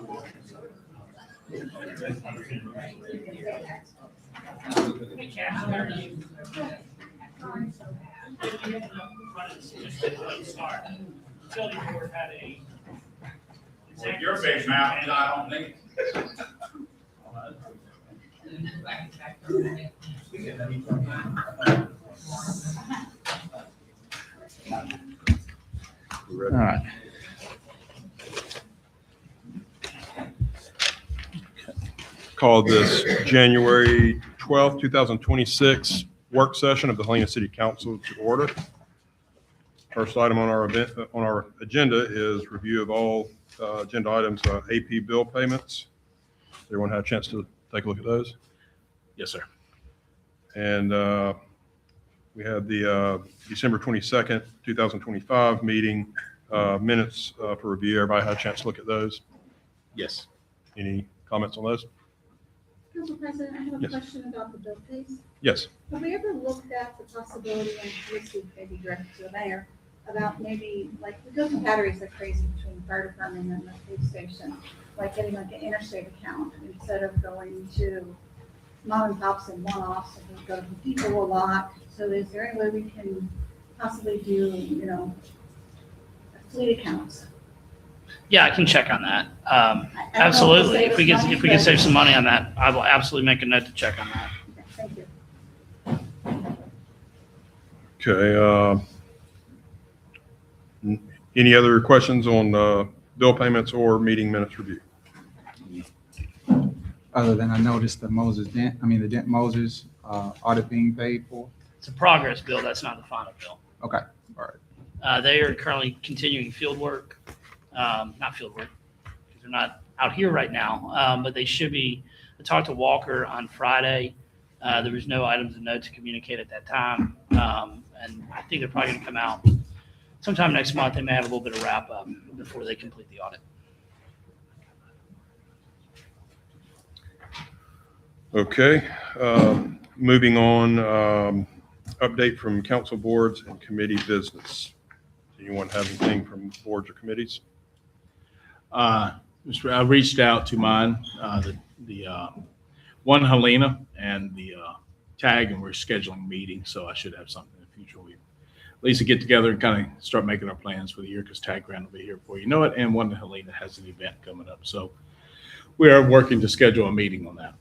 Well, you're big mountain, I don't need. All right. Call this January 12th, 2026 work session of the Helena City Council to order. First item on our agenda is review of all agenda items, AP bill payments. Everyone had a chance to take a look at those? Yes, sir. And we had the December 22nd, 2025 meeting minutes for review. Everybody had a chance to look at those? Yes. Any comments on those? Council President, I have a Yes. question about the bill pays. Yes. Have we ever looked at the possibility, and this would maybe direct to the mayor, about maybe, like, we go through batteries like crazy between the fire department and the police station, like getting like an interstate account instead of going to mom and pops and one-offs, and we go to people a lot. So is there any way we can possibly do, a fleet accounts? Yeah, I can check on that. I don't know if Absolutely. it'll If we save us could, money, if we could but- save some money on that, I will absolutely make a note to check on that. Thank you. Okay. Any other questions on bill payments or meeting minutes review? Other than I noticed the the Dent Moses audit being paid for. It's a progress bill. That's not the final bill. Okay, all right. They are currently continuing field work, not field work, because they're not out here right now, but they should be. I talked to Walker on Friday. There was no items of note to communicate at that time. And I think they're probably going to come out sometime next month. They may have a little bit of wrap up before they complete the audit. Okay. Moving on, update from council boards and committee business. Anyone have anything from boards or committees? I reached out to mine, the one Helena and the tag, and we're scheduling meetings, so I should have something in the future. We at least get together and kind of start making our plans for the year, because tag grant will be here before you know it, and one Helena has an event coming up, so we are working to schedule a meeting on that.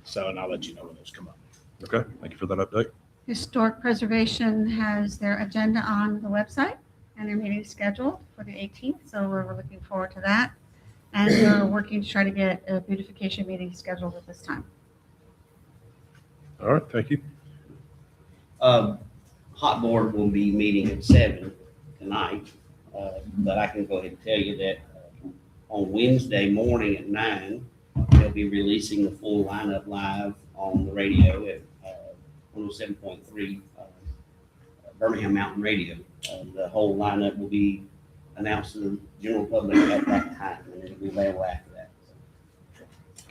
So, and I'll let you know when those come up. Okay, thank you for that update. Historic Preservation has their agenda on the website, and their meeting is scheduled for the 18th, so we're looking forward to that. And we're working to try to get a beautification meeting scheduled at this time. All right, thank you. Hot board will be meeting at 7 tonight, but I can go ahead and tell you that on Wednesday morning at 9, they'll be releasing the full lineup live on the radio at 107.3 Birmingham Mountain Radio. The whole lineup will be announced to the general public at that time, and it'll be available after that.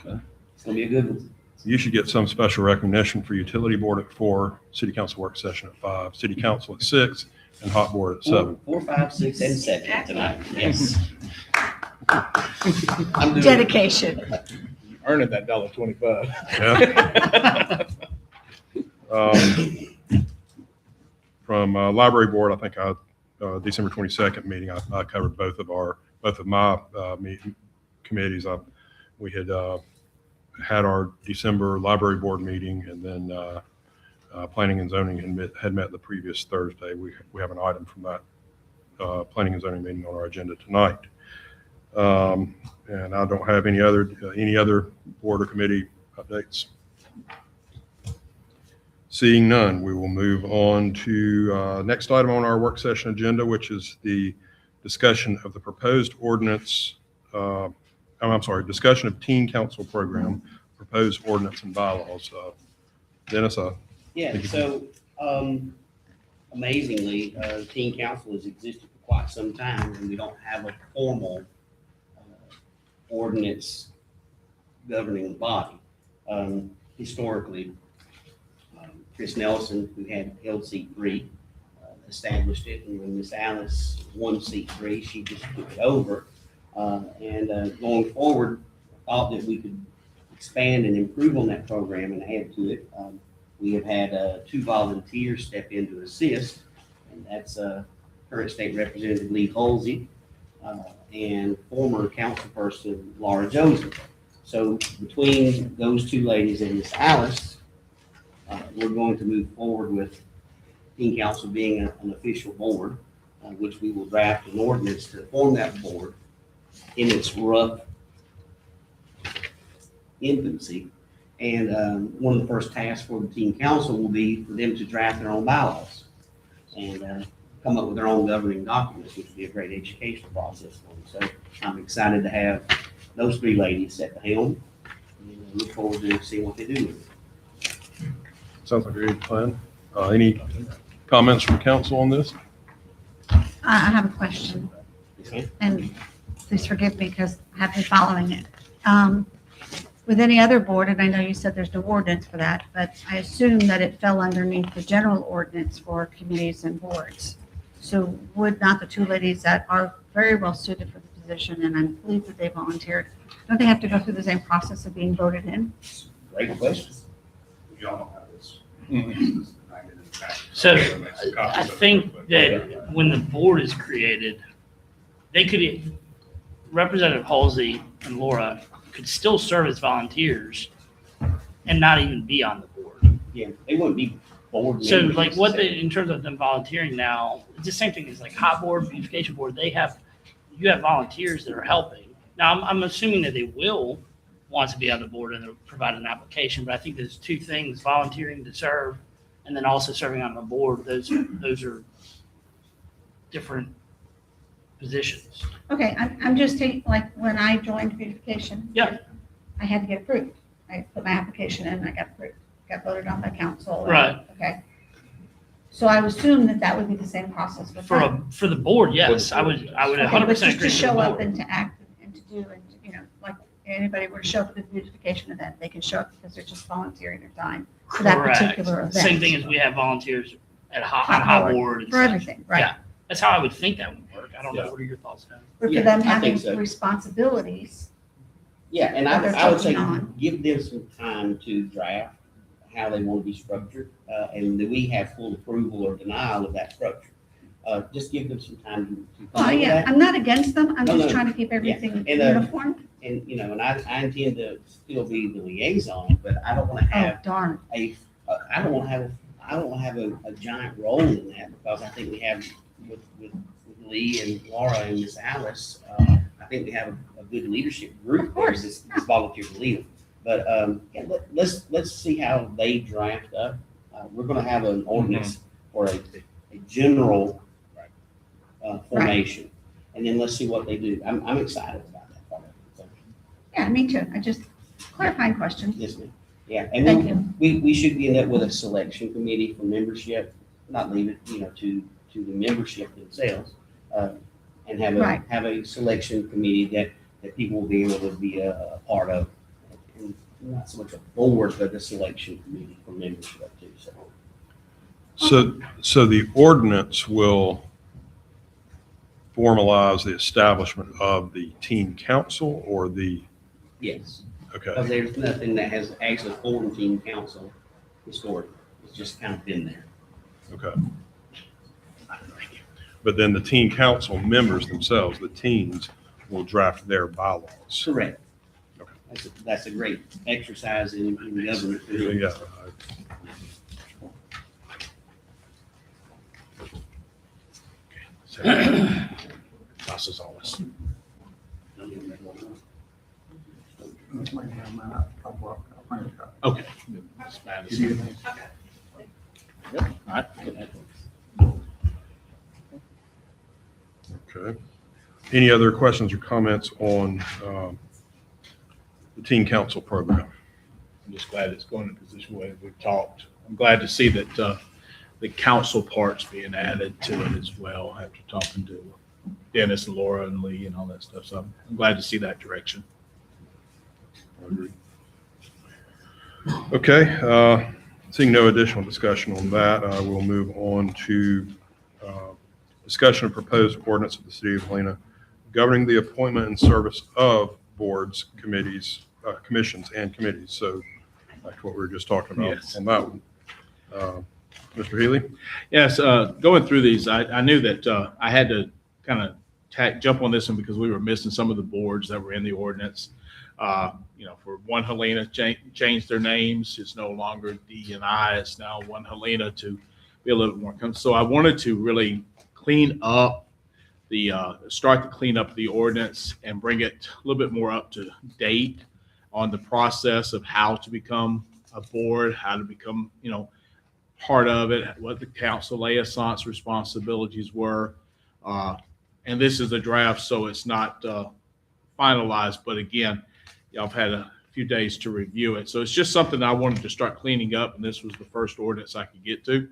Okay. It's gonna be a good one. You should get some special recognition for utility board at 4, city council work session at 5, city council at 6, and hot board at 7. 4, 5, 6, and 7 tonight. Yes. I'm doing- Dedication. Earning that $1.25. Yeah. From library board, I think December 22nd meeting, I covered both of my committees. We had had our December library board meeting, and then planning and zoning had met the previous Thursday. We have an item from that planning and zoning meeting on our agenda tonight. And I don't have any other board or committee updates. Seeing none, we will move on to next item on our work session agenda, which is the discussion of the proposed ordinance. Discussion of teen council program, proposed ordinance and bylaws. Dennis, Yeah, Thank you. so amazingly, teen council has existed for quite some time, and we don't have a formal ordinance governing body. Historically, Chris Nelson, who had held seat 3, established it, and when Miss Alice won seat 3, she just took it over. And going forward, thought that we could expand and improve on that program and add to it. We have had 2 volunteers step in to assist, and that's current State Representative Lee Halsey and former councilperson Laura Joseph. So between those 2 ladies and Miss Alice, we're going to move forward with Teen Council being an official board, which we will draft an ordinance to form that board in its rough infancy. And one of the first tasks for the Teen Council will be for them to draft their own bylaws and come up with their own governing documents, which will be a great educational process for them. So I'm excited to have those 3 ladies at the helm, and I look forward to seeing what they do with it. Sounds like a good plan. Any comments from council on this? I have a question, and please forgive me because I have been following it. With any other board, and I know you said there's no ordinance for that, but I assume that it fell underneath the general ordinance for committees and boards. So would not the 2 ladies that are very well suited for the position, and I'm pleased that they volunteered, don't they have to go through the same process of being voted in? Great question. We all have this. So I think that when the board is created, they could, Representative Halsey and Laura could still serve as volunteers and not even be on the board. Yeah, they wouldn't be board So members like what they, necessarily. in terms of them volunteering now, it's the same thing as like hot board, beautification board, you have volunteers that are helping. Now, I'm assuming that they will want to be on the board and they'll provide an application, but I think there's 2 things, volunteering to serve and then also serving on the board. Those are different positions. Okay, I'm just taking, like, when I joined beautification. Yeah. I had to get approved. I put my application in, and I got approved, got voted on by council. and- Right. Okay. So I would assume that that would be the same process with them. For the board, yes, I would Okay, 100% but just agree to with show the up board. and to act and to do, and, you know, like, anybody were to show up at the beautification event, they can show up because they're just volunteering their time for that Correct. particular event. Same thing as we have volunteers at Hot hot board, board. and For such. everything, right? Yeah. That's how I would think that would work. I don't know. Yeah. What are your thoughts, Dan? But Yeah, for them I having think so. responsibilities, Yeah, and that they're I would say, taking on. give them some time to draft how they want to be structured, and that we have full approval or denial of that structure. Just give them some time to come oh, up with yeah, that. I'm not against them, I'm No, just no. trying to keep everything And, uniform. And, you know, and I intend to still be the liaison, but I don't want to Oh, have darn. I don't want to have a giant role in that, because I think we have with Lee and Laura and Miss Alice, I think we have a good leadership group. Of course. This volunteer to lead them. But yeah, let's see how they draft up. We're going to have an ordinance for a general formation, and then let's see what they do. I'm excited about that part of it. So, Yeah, me too, I just, clarifying question. yes, ma'am. Yeah, and Thank then we should end up with a selection committee for membership, not leave it, you know, to the membership themselves. And Right. have a selection committee that people will be able to be a part of. And not so much a board, but a selection committee for membership too, so. So the ordinance will formalize the establishment of the teen council or Yes, okay, because there's nothing that has actually formed teen council historically. It's just kind of been there. okay. But then the teen council members themselves, the teens, will draft their bylaws. Correct. Okay. That's a great exercise in government. Yeah. Process all this. Okay. That's bad. Yep. All right. Okay. Any other questions or comments on the teen council program? I'm just glad it's going in a position where we've talked. I'm glad to see that the council part's being added to it as well after talking to Dennis and Laura and Lee and all that stuff. So I'm glad to see that direction. I agree. Okay, seeing no additional discussion on that, we'll move on to discussion of proposed ordinance of the city of Helena governing the appointment and service of boards, committees, commissions, and committees. So that's what we were just talking about Yes. on that one. Mr. Healy? Yes, going through these, I knew that I had to kind of jump on this one because we were missing some of the boards that were in the ordinance. For One Helena, changed their names. It's no longer D&I. It's now One Helena to be a little bit more. So I wanted to really clean up start to clean up the ordinance and bring it a little bit more up to date on the process of how to become a board, how to become, part of it, what the council liaison's responsibilities were. And this is a draft, so it's not finalized. But again, y'all have had a few days to review it. So it's just something I wanted to start cleaning up, and this was the first ordinance I could get to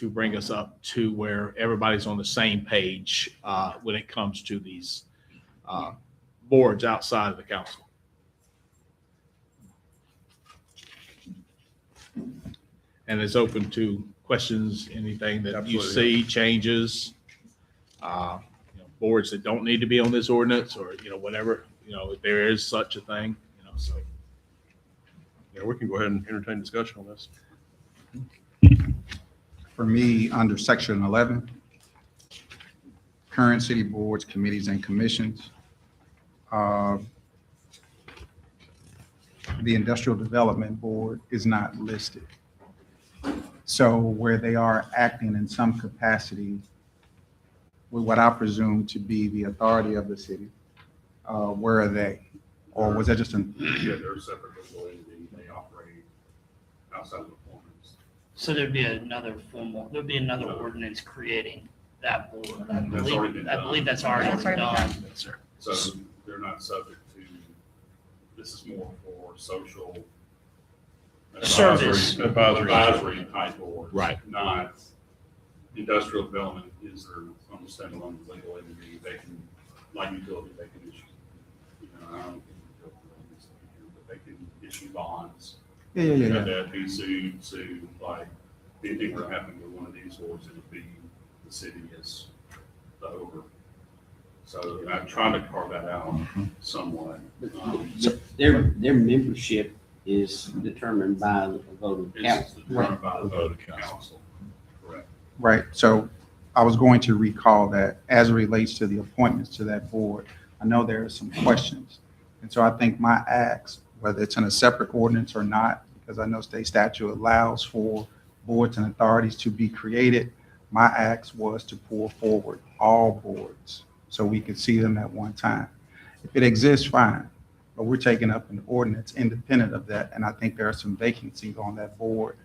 bring us up to where everybody's on the same page when it comes to these boards outside of the council. And it's open to questions, anything that you Absolutely. see, changes, boards that don't need to be on this ordinance, or, whatever, if there is such a thing, so. Yeah, we can go ahead and entertain discussion on this. For me, under section 11, current city boards, committees, and commissions, the Industrial Development Board is not listed. So where they are acting in some capacity with what I presume to be the authority of the city, where are they? Or was that just an, Yeah, they're a separate legal entity. They operate outside of appointments. So there'd be another ordinance creating that board. I That's already been done. believe that's already That's already done. been So they're not subject to, this is more for social. Service. Advisory type boards. Right. Not industrial development is their own standalone legal entity. They can, like utility, they can issue, I don't think utility is here, but they can issue bonds. yeah. That be sued, like anything were happening with one of these boards, it would be the city as the over. So I'm trying to carve that out somewhat. Their membership is determined by the vote of It's council. determined by the vote of council. Correct. Right, so I was going to recall that as it relates to the appointments to that board, I know there are some questions. And so I think my ask, whether it's in a separate ordinance or not, because I know state statute allows for boards and authorities to be created, my ask was to pull forward all boards so we could see them at one time. If it exists, fine, but we're taking up an ordinance independent of that, and I think there are some vacancies on that board,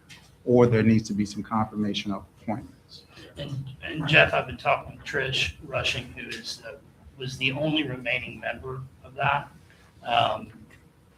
or there needs to be some confirmation of appointments. And Jeff, I've been talking with Trish Rushing, who was the only remaining member of that.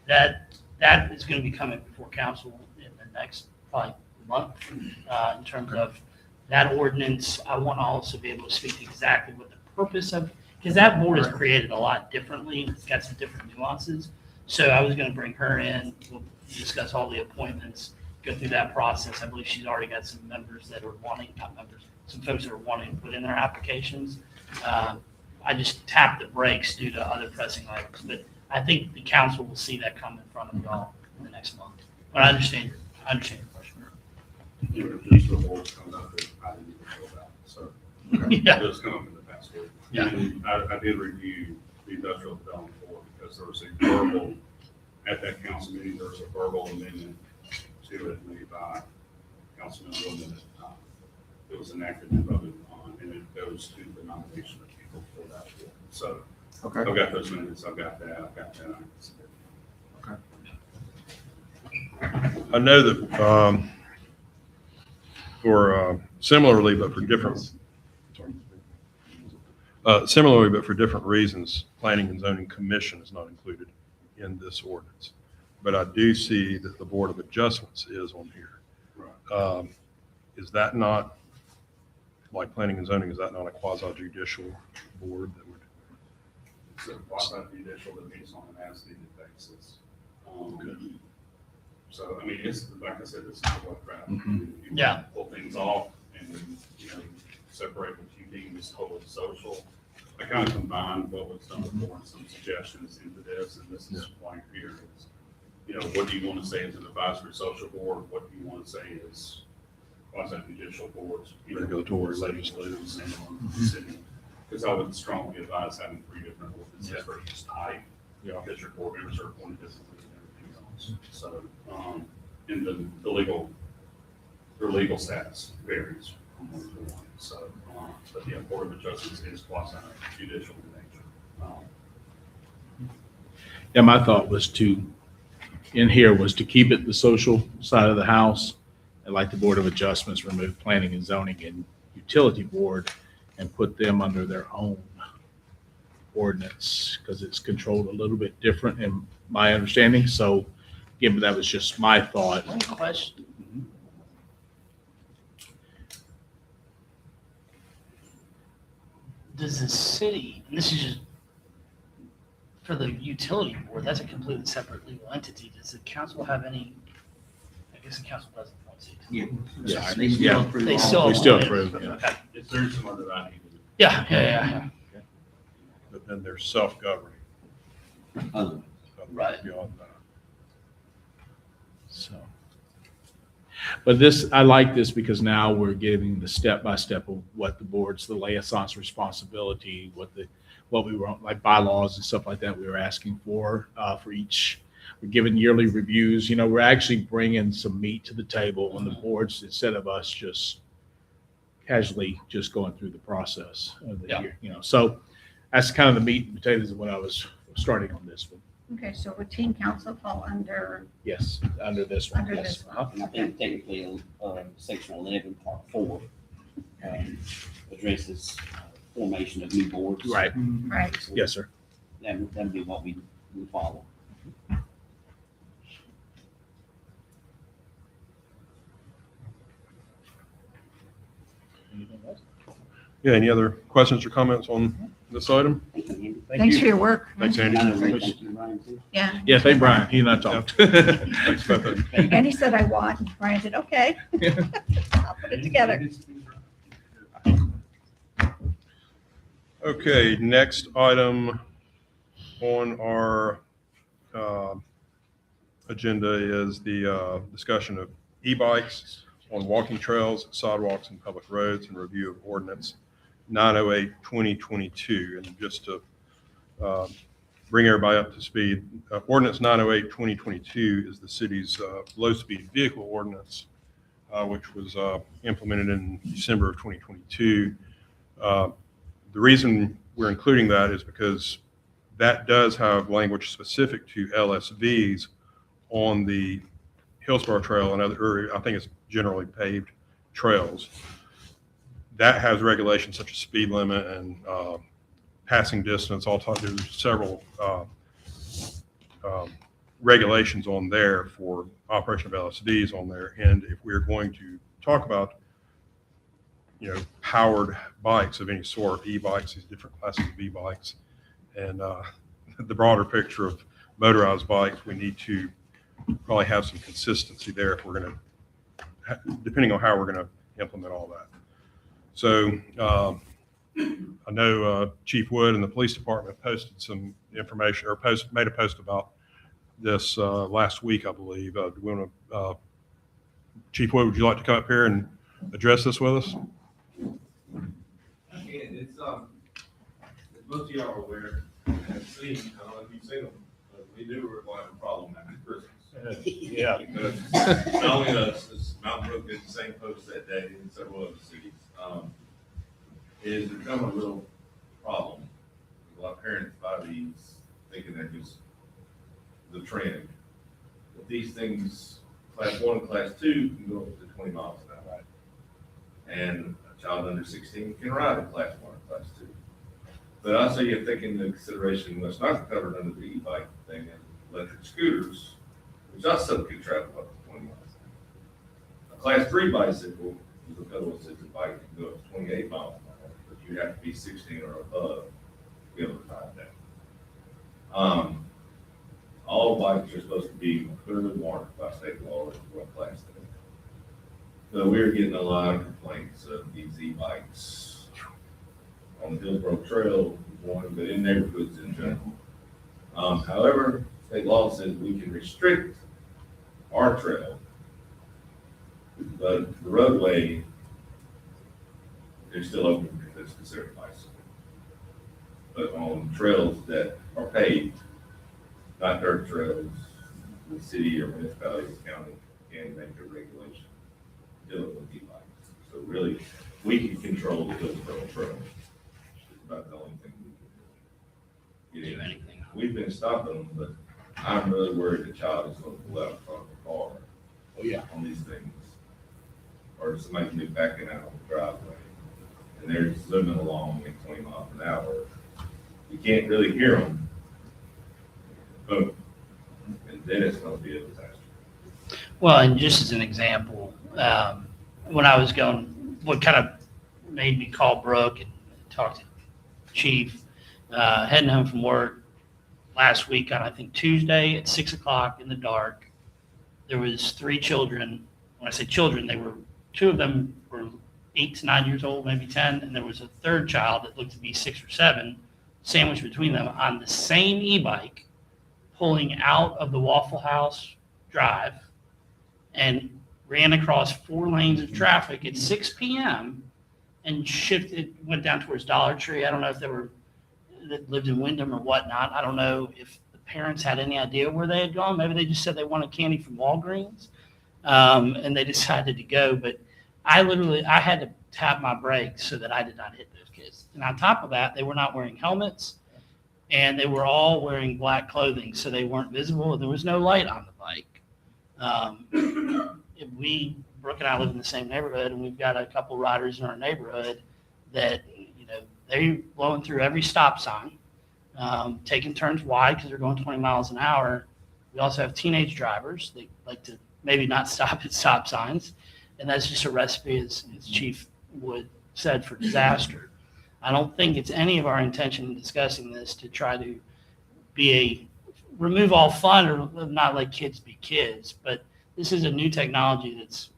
That is going to be coming before council in the next probably month in terms of that ordinance. I want to also be able to speak to exactly what the purpose of, because that board is created a lot differently. It's got some different nuances. So I was going to bring her in. We'll discuss all the appointments, go through that process. I believe she's already got some members that are wanting, not members, some folks that are wanting to put in their applications. I just tapped the brakes due to other pressing items, but I think the council will see that come in front of y'all in the next month. But I understand your question. Just the boards coming up that I didn't even know about, so. Yeah. It's come up in the past week. Yeah. And I did review the industrial development board because there was a verbal, at that council meeting, there was a verbal amendment to it made by Councilman Roman at the time. It was enacted and voted on, and it goes to the nomination of people for that board. So Okay. I've got those minutes, I've got that. I can submit. I know that for similarly, but for different, reasons, Planning and Zoning Commission is not included in this ordinance. But I do see that the Board of Adjustments is on here. Right. Is that not, like Planning and Zoning, is that not a quasi judicial board that would? It's a quasi-judicial that meets on an as-needed basis. So, I mean, it's, like I said, it's not what crap. You Yeah. Pull things off and, separate what you deem as totally social I kind of combined what was done before and some suggestions into this, and this is blank here. Is, you know, what do you want to say as an advisory social board? What do you want to say as quasi-judicial boards? You know, Regulatory, legislative, city. Because I would strongly advise having 3 different ordinances versus type. Yeah. Because your board members are appointed differently and everything else. So, and the legal, their legal status varies from one to one. So, but yeah, Board of Adjustments is quasi-judicial in nature. Yeah, my thought was to keep it the social side of the house, and like the Board of Adjustments, remove planning and zoning and utility board and put them under their own ordinance, because it's controlled a little bit different in my understanding. So, again, but that was just my thought. One question. Does the city, and this is just for the utility board, that's a completely separate legal entity. Does the council have any, I guess the council doesn't appoint seats. Yeah. Yeah. They still Yeah. approve They all still We still appoint. approve, yeah. Okay. If there's some other I need to Yeah. But then they're self-governing. other. Right. Beyond that. So, but this, I like this because now we're giving the step-by-step of what the board's, the liaison's responsibility, what we were, like bylaws and stuff like that we were asking for each. We're giving yearly reviews, you know, we're actually bringing some meat to the table on the boards instead of us just casually just going through the process of the Yeah. year, you know. So that's kind of the meat and potatoes of when I was starting on this one. Okay, so would teen council fall under, Yes, under this one. Under yes. this one. Uh-huh. And I think technically, section 11, part 4, addresses formation of new boards. Right, right? So yes, sir. That'd be what we follow. Yeah, any other questions or comments on this item? Thank you, Andy. Thanks for your work. Thanks, And I know Andy. Ray, thank you, Brian, too. Yeah. Yeah, thank Brian. He and I talked. Thanks, Beth. Andy said I want, and Brian said, okay. I'll put it together. Okay, next item on our agenda is the discussion of e-bikes on walking trails, sidewalks, and public roads, and review of ordinance 908-2022. And just to bring everybody up to speed, ordinance 908-2022 is the city's low-speed vehicle ordinance, which was implemented in December of 2022. The reason we're including that is because that does have language specific to LSVs on the Hillsborough Trail and other, or I think it's generally paved trails. That has regulations such as speed limit and passing distance. There's several regulations on there for operation of LSVs on there. And if we're going to talk about, you know, powered bikes of any sort, e-bikes, these different classes of e-bikes, and the broader picture of motorized bikes, we need to probably have some consistency there if we're going to, depending on how we're going to implement all that. So I know Chief Wood and the police department posted some information, or made a post about this last week, I believe. Do we want to, Chief Wood, would you like to come up here and address this with us? And it's, as most of y'all are aware, have seen, I don't know if you've seen them, but we do have a problem after Christmas. Yeah. Because not only us, this Mountain Brook did the same post that day in several other cities. It has become a little problem. A lot of parents buy these thinking they're just the trend. But these things, class 1 and class 2 can go up to 20 miles an hour. And a child under 16 can ride a class 1 or class 2. But also you have to take into consideration what's not covered under the e-bike thing, and electric scooters, which also can travel up to 20 miles an hour. A class 3 bicycle is a pedal assisted bike, can go up to 28 miles an hour, but you have to be 16 or above to be able to ride that. All bikes are supposed to be clearly marked by state law as what class they are. So we're getting a lot of complaints of these e-bikes on the Hillsborough Trail, one, but in neighborhoods in general. However, state law says we can restrict our trail, but the roadway is still open if it's considered bicycle. But on trails that are paved, not dirt trails, the city or municipality or county can make a regulation dealing with e-bikes. So really, we can control the Hillsborough Trail. It's about the only thing we can do. Do anything. We've been stopping them, but I'm really worried the child is going to pull out in front of the car. Oh, yeah. On these things. Or somebody can be backing out on the driveway. And they're zooming along at 20 miles an hour. You can't really hear them. Boom. And then it's going to be a disaster. Well, and just as an example, when I was going, what kind of made me call Brooke and talk to Chief, heading home from work last week on, I think, Tuesday at 6 o'clock in the dark, there was 3 children. When I say children, they were, 2 of them were 8 to 9 years old, maybe 10, and there was a third child that looked to be 6 or 7, sandwiched between them on the same e-bike, pulling out of the Waffle House Drive and ran across 4 lanes of traffic at 6 p.m. and shifted, went down towards Dollar Tree. I don't know if they were, that lived in Wyndham or whatnot. I don't know if the parents had any idea where they had gone. Maybe they just said they wanted candy from Walgreens, and they decided to go. But I had to tap my brakes so that I did not hit those kids. And on top of that, they were not wearing helmets, and they were all wearing black clothing, so they weren't visible. There was no light on the bike. Brooke and I live in the same neighborhood, and we've got a couple riders in our neighborhood that, they're blowing through every stop sign, taking turns wide because they're going 20 miles an hour. We also have teenage drivers. They like to maybe not stop at stop signs, and that's just a recipe, as Chief Wood said, for disaster. I don't think it's any of our intention in discussing this to try to remove all fun or not let kids be kids, but this is a new technology that's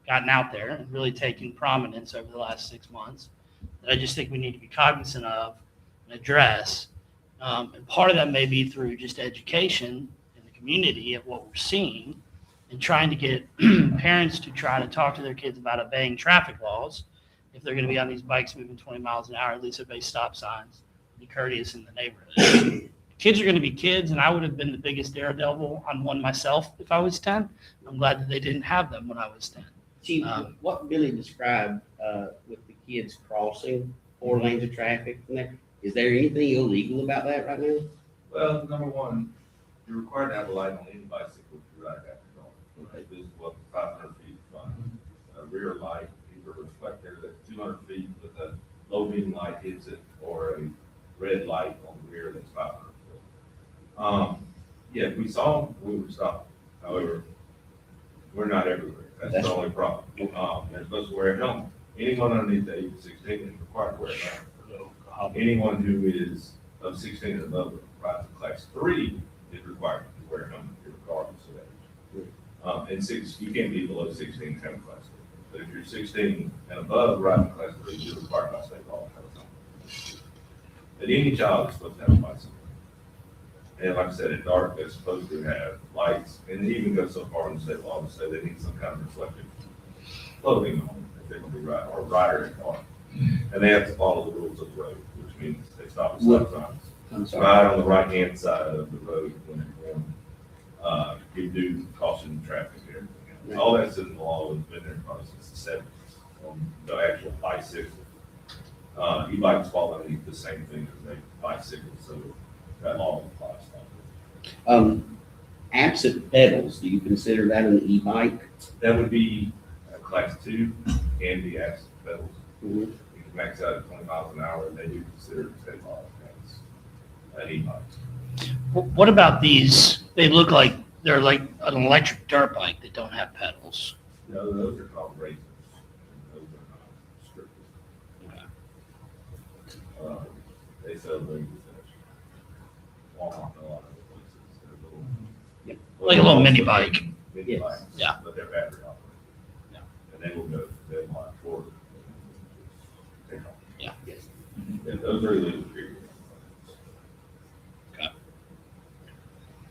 gotten out there and really taken prominence over the last 6 months that I just think we need to be cognizant of and address. And part of that may be through just education in the community of what we're seeing and trying to get parents to try to talk to their kids about obeying traffic laws. If they're going to be on these bikes moving 20 miles an hour, at least obey stop signs, be courteous in the neighborhood. Kids are going to be kids, and I would have been the biggest daredevil on one myself if I was 10. I'm glad that they didn't have them when I was 10. Chief, what Billy described with the kids crossing 4 lanes of traffic, is there anything illegal about that right now? Well, number one, you're required to have a light on any bicycle if you ride after dark. Okay, visible up to 500 feet front. A rear light, either a reflector that's 200 feet with a low beam light hits it, or a red light on the rear that's 500 feet. Yeah, if we saw them, we would stop. However, we're not everywhere. That's the only problem. They're supposed to wear a helmet. Anyone underneath the age of 16 is required to wear a helmet. Anyone who is of 16 and above, right to class 3, is required to wear a helmet regardless of age. You can't be below 16 and have a class 3. But if you're 16 and above, riding class 3, you're required by state law to have a helmet. But any child is supposed to have a bicycle. And like I said, at dark, they're supposed to have lights, and they even go so far in the state law to say they need some kind of reflective clothing on if they're going to be riding, or rider in dark. And they have to follow the rules of the road, which means they stop at stop signs. Ride on the right-hand side of the road when they're going. You do caution traffic and everything. All that's in the law has been there probably since the 70s. The actual bicycle. E-bikes fall underneath the same thing as a bicycle, so that law applies. Absent pedals, do you consider that an e-bike? That would be a class 2 and the absent pedals. Mhm. You can max out at 20 miles an hour, and they do consider state law as an e-bike. What about these? They look like they're like an electric dirt bike that don't have pedals. No, those are called racers. Those are not scripted. They sell racers at Walmart and a lot of other places. They're little. Yep. Like a little mini bike. Mini Yes. bikes. Yeah. But they're battery operated. Yeah. And they will go, they'll like forward. Take off. Yes. And those are illegal periods.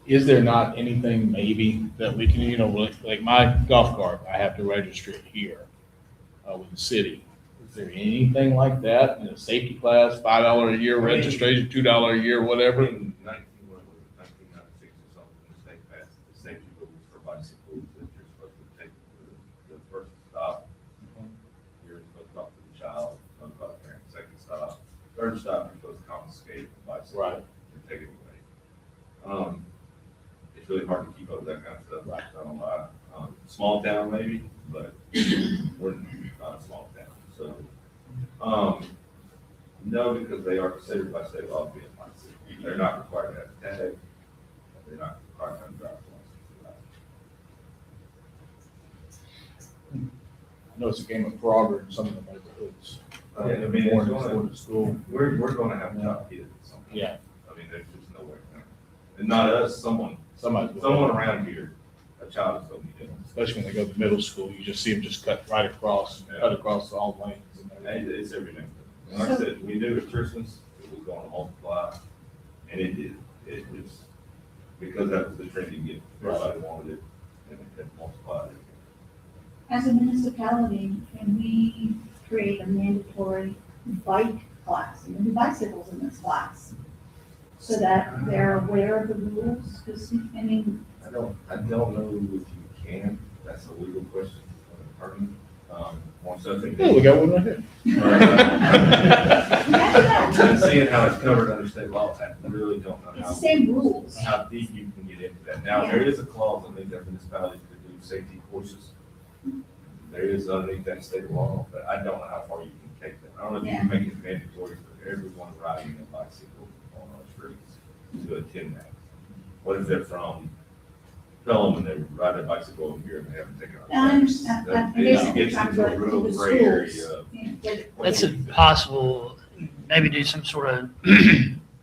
Is there not anything maybe that we can, like my golf cart, I have to register it here with the city. Is there anything like that in a safety class, $5 a year registration, $2 a year, whatever? In 1996 or something, the state passed the safety rules for bicycles that you're supposed to take the first stop. You're supposed to talk to the child, talk about the parent, second stop. Third stop, you're supposed to confiscate the bicycle. Right. And take it away. It's really hard to keep up with that kind of stuff. Right. I don't know. Small town maybe, but we're not a small town, so. No, because they are considered by state law to be a bicycle. They're not required to have a tag. They're not required to have a driver's license. I know it's a game of Frogger in some of the neighborhoods. Yeah, I mean, it's Going to school. We're gonna have to top kids at some point. Yeah. I mean, there's just no way. And not us, someone around here, a child is gonna be doing. Especially when they go to middle school, you just see them just cut right across, cut across all lanes. And it's everything. And like I said, we knew at Christmas, it was gonna multiply, and it did. It was, because that was the trendy gift. Everybody wanted it, and it multiplied. As a municipality, can we create a mandatory bike class, and the bicycles in this class? So that they're aware of the rules, because, I mean, I don't know if you can, that's a legal question, pardon, on something. Yeah, we got one right here. And seeing how it's covered under state law, I really don't know it's the how, same rules. how deep you can get into that. Now, there is a clause, I think, that municipalities could do safety courses. There is underneath that state law, but I don't know how far you can take that. I don't know if you can make it mandatory for everyone riding a bicycle on our streets to attend that. What if they're from Pelham and they ride their bicycle over here and they haven't taken I our understand, classes? I'm That basically gets trying to into go a real to the gray area. schools. That's impossible. Maybe do some sort of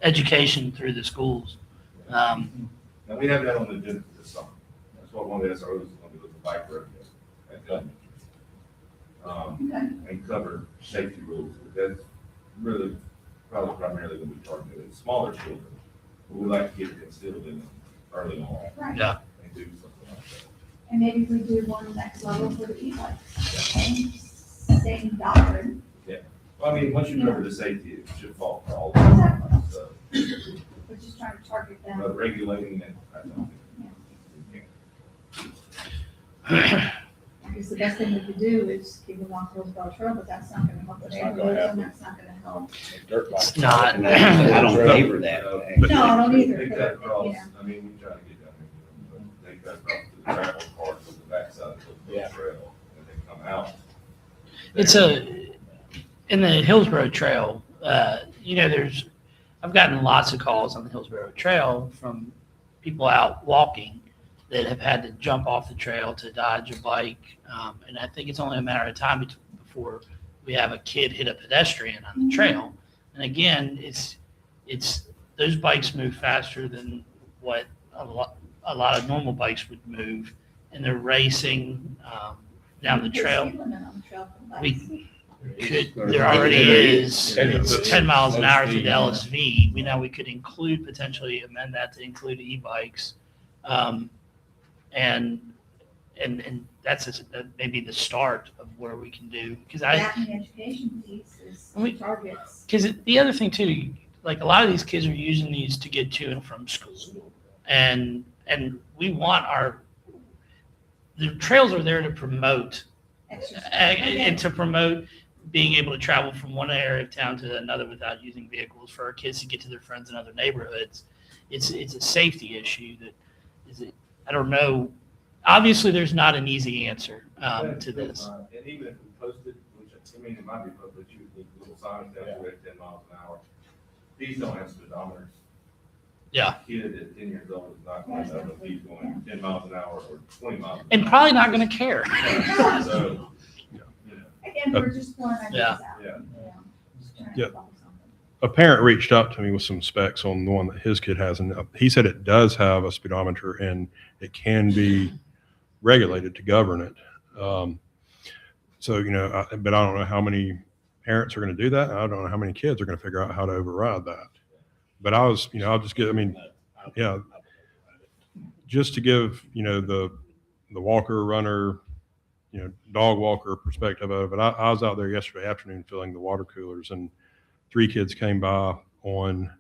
education through the schools. Now, we have that on the agenda this summer. That's what one of the SROs is going to do with the bike road at the elementary. And cover safety rules. That's really probably primarily going to be targeted at smaller children. But we like to get it instilled in them early on. Right. Yeah. And do something like that. And maybe we do one next level for the e-bikes. Same doctrine. Well, I mean, once you cover the safety, it should fall for all of them. So, We're just trying to target them. but regulating it, I don't think we can. I guess the best thing we could do is keep them off Hillsborough Trail, but that's not gonna help the That's not gonna neighborhoods, happen. and that's not gonna help. Dirt bike. It's not. I don't favor that. No, I don't either. Take that but, across, yeah. I mean, we try to get down there, but take that across to the travel part of the backside of Yeah. the trail, and they come out. It's in the Hillsborough Trail, I've gotten lots of calls on the Hillsborough Trail from people out walking that have had to jump off the trail to dodge a bike. And I think it's only a matter of time before we have a kid hit a pedestrian on the trail. And again, it's those bikes move faster than what a lot of normal bikes would move, and they're racing down the There's trail. speed limit on the trail for We bikes. There already is. It's It's 10 miles an hour through the LSV. We could include, potentially amend that to include e-bikes. And that's maybe the start of where we can do, because That and the education piece is We- targets. because the other thing too, like a lot of these kids are using these to get to and from school. And we want the trails are there to promote Exercise. and to promote being able to travel from one area of town to another without using vehicles for our kids to get to their friends in other neighborhoods. It's a safety issue I don't know. Obviously, there's not an easy answer to this. And even if we posted, which, I mean, it might be posted, you would need little signs down there at 10 miles an hour. These don't have speedometers. Yeah. A kid at 10 years old is not going to know if he's going 10 miles an hour or 20 miles. an And hour. probably not going to care. So, Again, we're just throwing ideas Yeah. out. Yeah. Just trying to Yeah. come up with something. A parent reached out to me with some specs on the one that his kid has, and he said it does have a speedometer and it can be regulated to govern it. So, but I don't know how many parents are going to do that. And I don't know how many kids are going to figure out how to override that. But I'll just get, I mean, yeah, just to give, the walker, runner, dog walker perspective of it. I was out there yesterday afternoon filling the water coolers, and 3 kids came by on,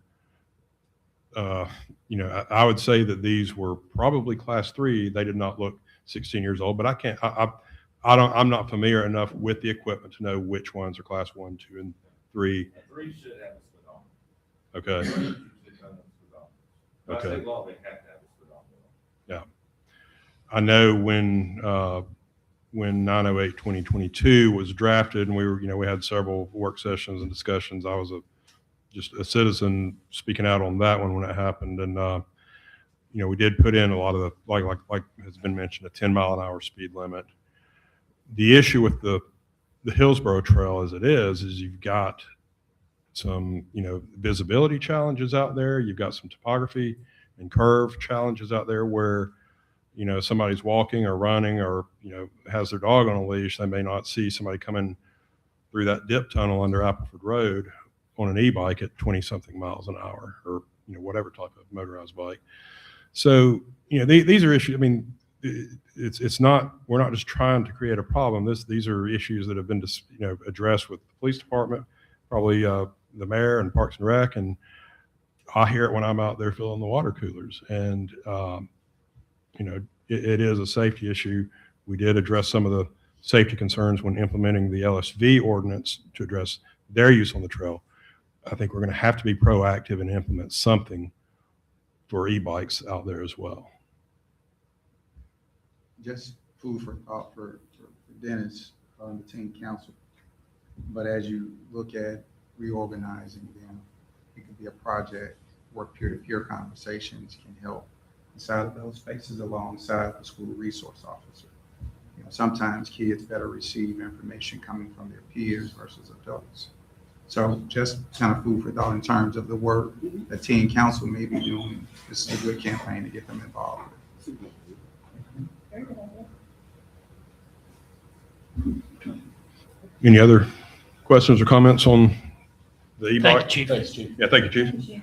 I would say that these were probably class 3. They did not look 16 years old, but I'm not familiar enough with the equipment to know which ones are class 1, 2, and 3. 3 should have a speedometer. Okay. They come with speedometer. By Okay. state law, they have to have a speedometer. I know when 908-2022 was drafted, and we had several work sessions and discussions. I was just a citizen speaking out on that one when it happened, and we did put in a lot of the like has been mentioned, a 10-mile-an-hour speed limit. The issue with the Hillsborough Trail as it is you've got some visibility challenges out there. You've got some topography and curve challenges out there where somebody's walking or running or has their dog on a leash. They may not see somebody coming through that dip tunnel under Appleford Road on an e-bike at 20-something miles an hour, or whatever type of motorized bike. So these are issues. I mean, it's not, we're not just trying to create a problem. These are issues that have been addressed with the police department, probably the mayor and Parks and Rec, and I hear it when I'm out there filling the water coolers. And it is a safety issue. We did address some of the safety concerns when implementing the LSV ordinance to address their use on the trail. I think we're going to have to be proactive and implement something for e-bikes out there as well. Just food for thought for Dennis on the team council. But as you look at reorganizing them, it could be a project where peer-to-peer conversations can help inside of those spaces alongside the school resource officer. Sometimes kids better receive information coming from their peers versus adults. So just kind of food for thought in terms of the work the teen council may be doing. This is a good campaign to get them involved. Any other questions or comments on the e-bike? Thank you, Chief. Yeah, thank you, Chief.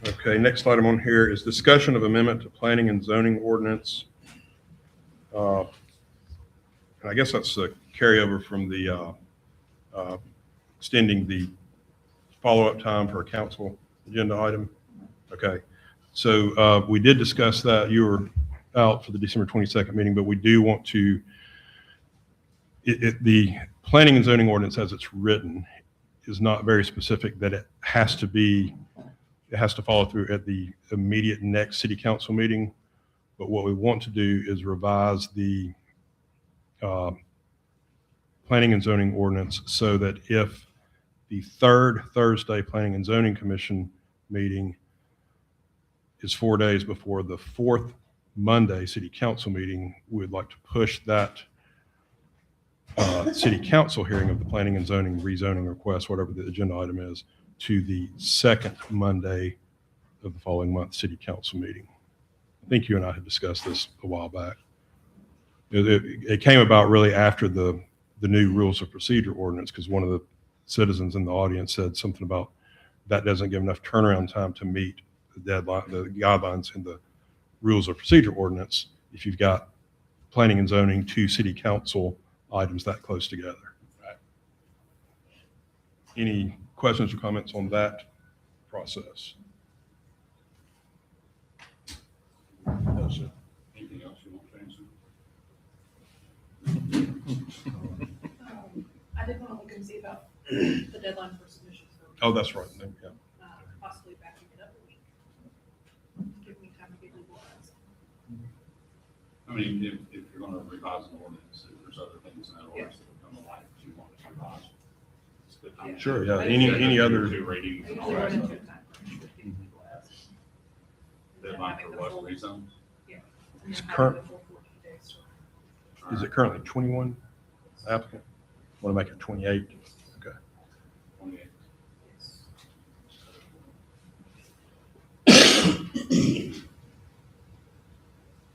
Okay, next item on here is discussion of amendment to planning and zoning ordinance. And I guess that's a carryover from the extending the follow-up time for a council agenda item. Okay, so we did discuss that. You were out for the December 22nd meeting, but we do want to, the planning and zoning ordinance as it's written is not very specific that it has to follow through at the immediate next city council meeting. But what we want to do is revise the planning and zoning ordinance so that if the third Thursday planning and zoning commission meeting is 4 days before the fourth Monday city council meeting, we would like to push that city council hearing of the planning and zoning rezoning request, whatever the agenda item is, to the second Monday of the following month city council meeting. I think you and I had discussed this a while back. It came about really after the new rules of procedure ordinance, because one of the citizens in the audience said something about that doesn't give enough turnaround time to meet the deadline, the guidelines in the rules of procedure ordinance if you've got planning and zoning to city council items that close together. Right. Any questions or comments on that process? No, sir. Anything else you want to answer? I did want to look and see about the deadline for submissions. Oh, that's right. Yeah. Possibly backing it up a week. Give me time to get legal ads. I mean, if you're going to revise an ordinance, if there's other things in that ordinance that will come to light that you want to revise, it's a good time. Sure, yeah. Any other, Two readings and all Only that run stuff. into time for getting legal ads. Deadline for what, rezone? Yeah. It's And then current- having the full 14 days to- is it currently 21 applicant? Want to make it 28? Okay. 28.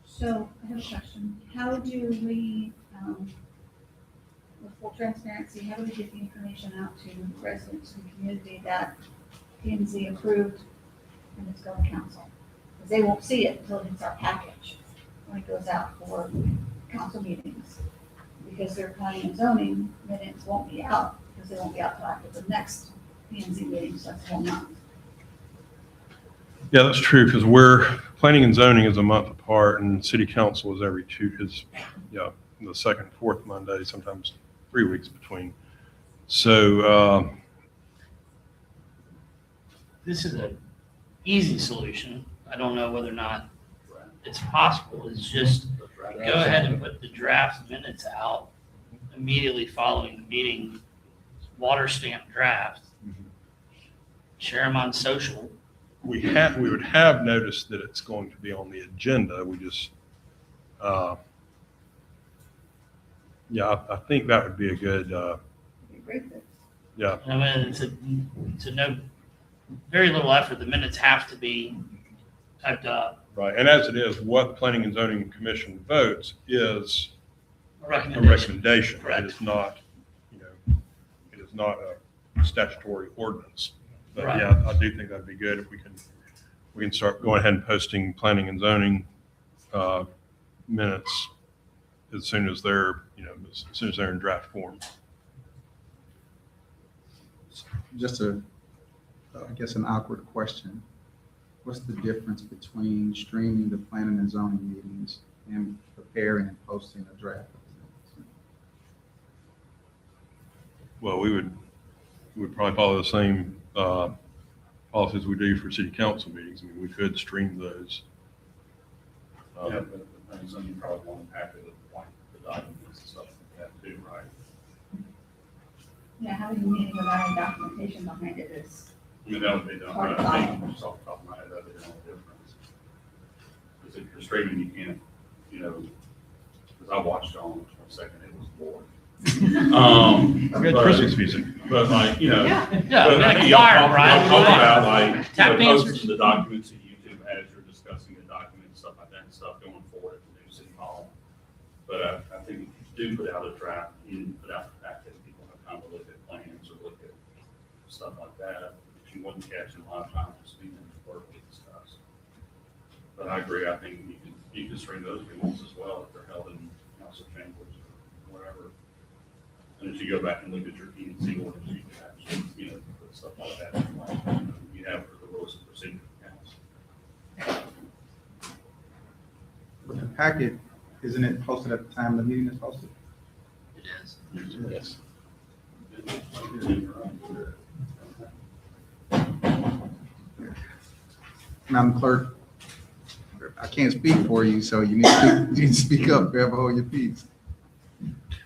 So I have a question. How do we full transparency, how do we get the information out to residents and community that P and Z approved and it's going to council? Because they won't see it until it's our package when it goes out for council meetings. Because their planning and zoning minutes won't be out, because they won't be out till after the next P and Z meeting, so that's 1 month. Yeah, that's true, because we're, planning and zoning is a month apart, and city council is the second, fourth Monday, sometimes 3 weeks between. So, This is an easy solution. I don't know whether or not it's possible. It's just go ahead and put the draft minutes out immediately following the meeting, water stamp draft, share them on social. we would have noticed that it's going to be on the agenda. We just, I think that would be a good, Great fix. yeah. I mean, it's a no, very little effort. The minutes have to be typed up. Right, and as it is, what the Planning and Zoning Commission votes is A a recommendation. recommendation. Correct. It is not, it is not a statutory ordinance. But Right. yeah, I do think that'd be good if we can start going ahead and posting planning and zoning minutes as soon as they're, as soon as they're in draft form. Just I guess an awkward question. What's the difference between streaming the planning and zoning meetings and preparing and posting a draft? Well, we would probably follow the same policies we do for city council meetings. I mean, we could stream those. Yeah, but the things, you probably want to package the documents and stuff like that too, right? Yeah, having a meeting without any documentation behind it is, I mean, that would be done, Hard but to I find. think just off the top of my head, that'd be the only difference. Because if you're streaming, you can't, because I watched it on for a second, it was boring. We had Christmas music. But like, Yeah, but I like think a fire, y'all Brian. talk about like, Tap posting answers. the documents to YouTube as you're discussing the documents, stuff like that, and stuff going forward at the new city hall. But I think if you do put out a draft, you put out the fact that people have time to look at plans or look at stuff like that, that you wouldn't catch in a lot of times just being verbally discussed. But I agree, I think you can stream those meetings as well if they're held in council chambers or whatever. And as you go back and look at your P and Z orders, you can actually, put stuff like that in like you have for the rules of procedure accounts. But the packet, isn't it posted at the time the meeting is posted? It is. Yes. Madam Clerk, I can't speak for you, so you need to speak up, Bev, hold your peace.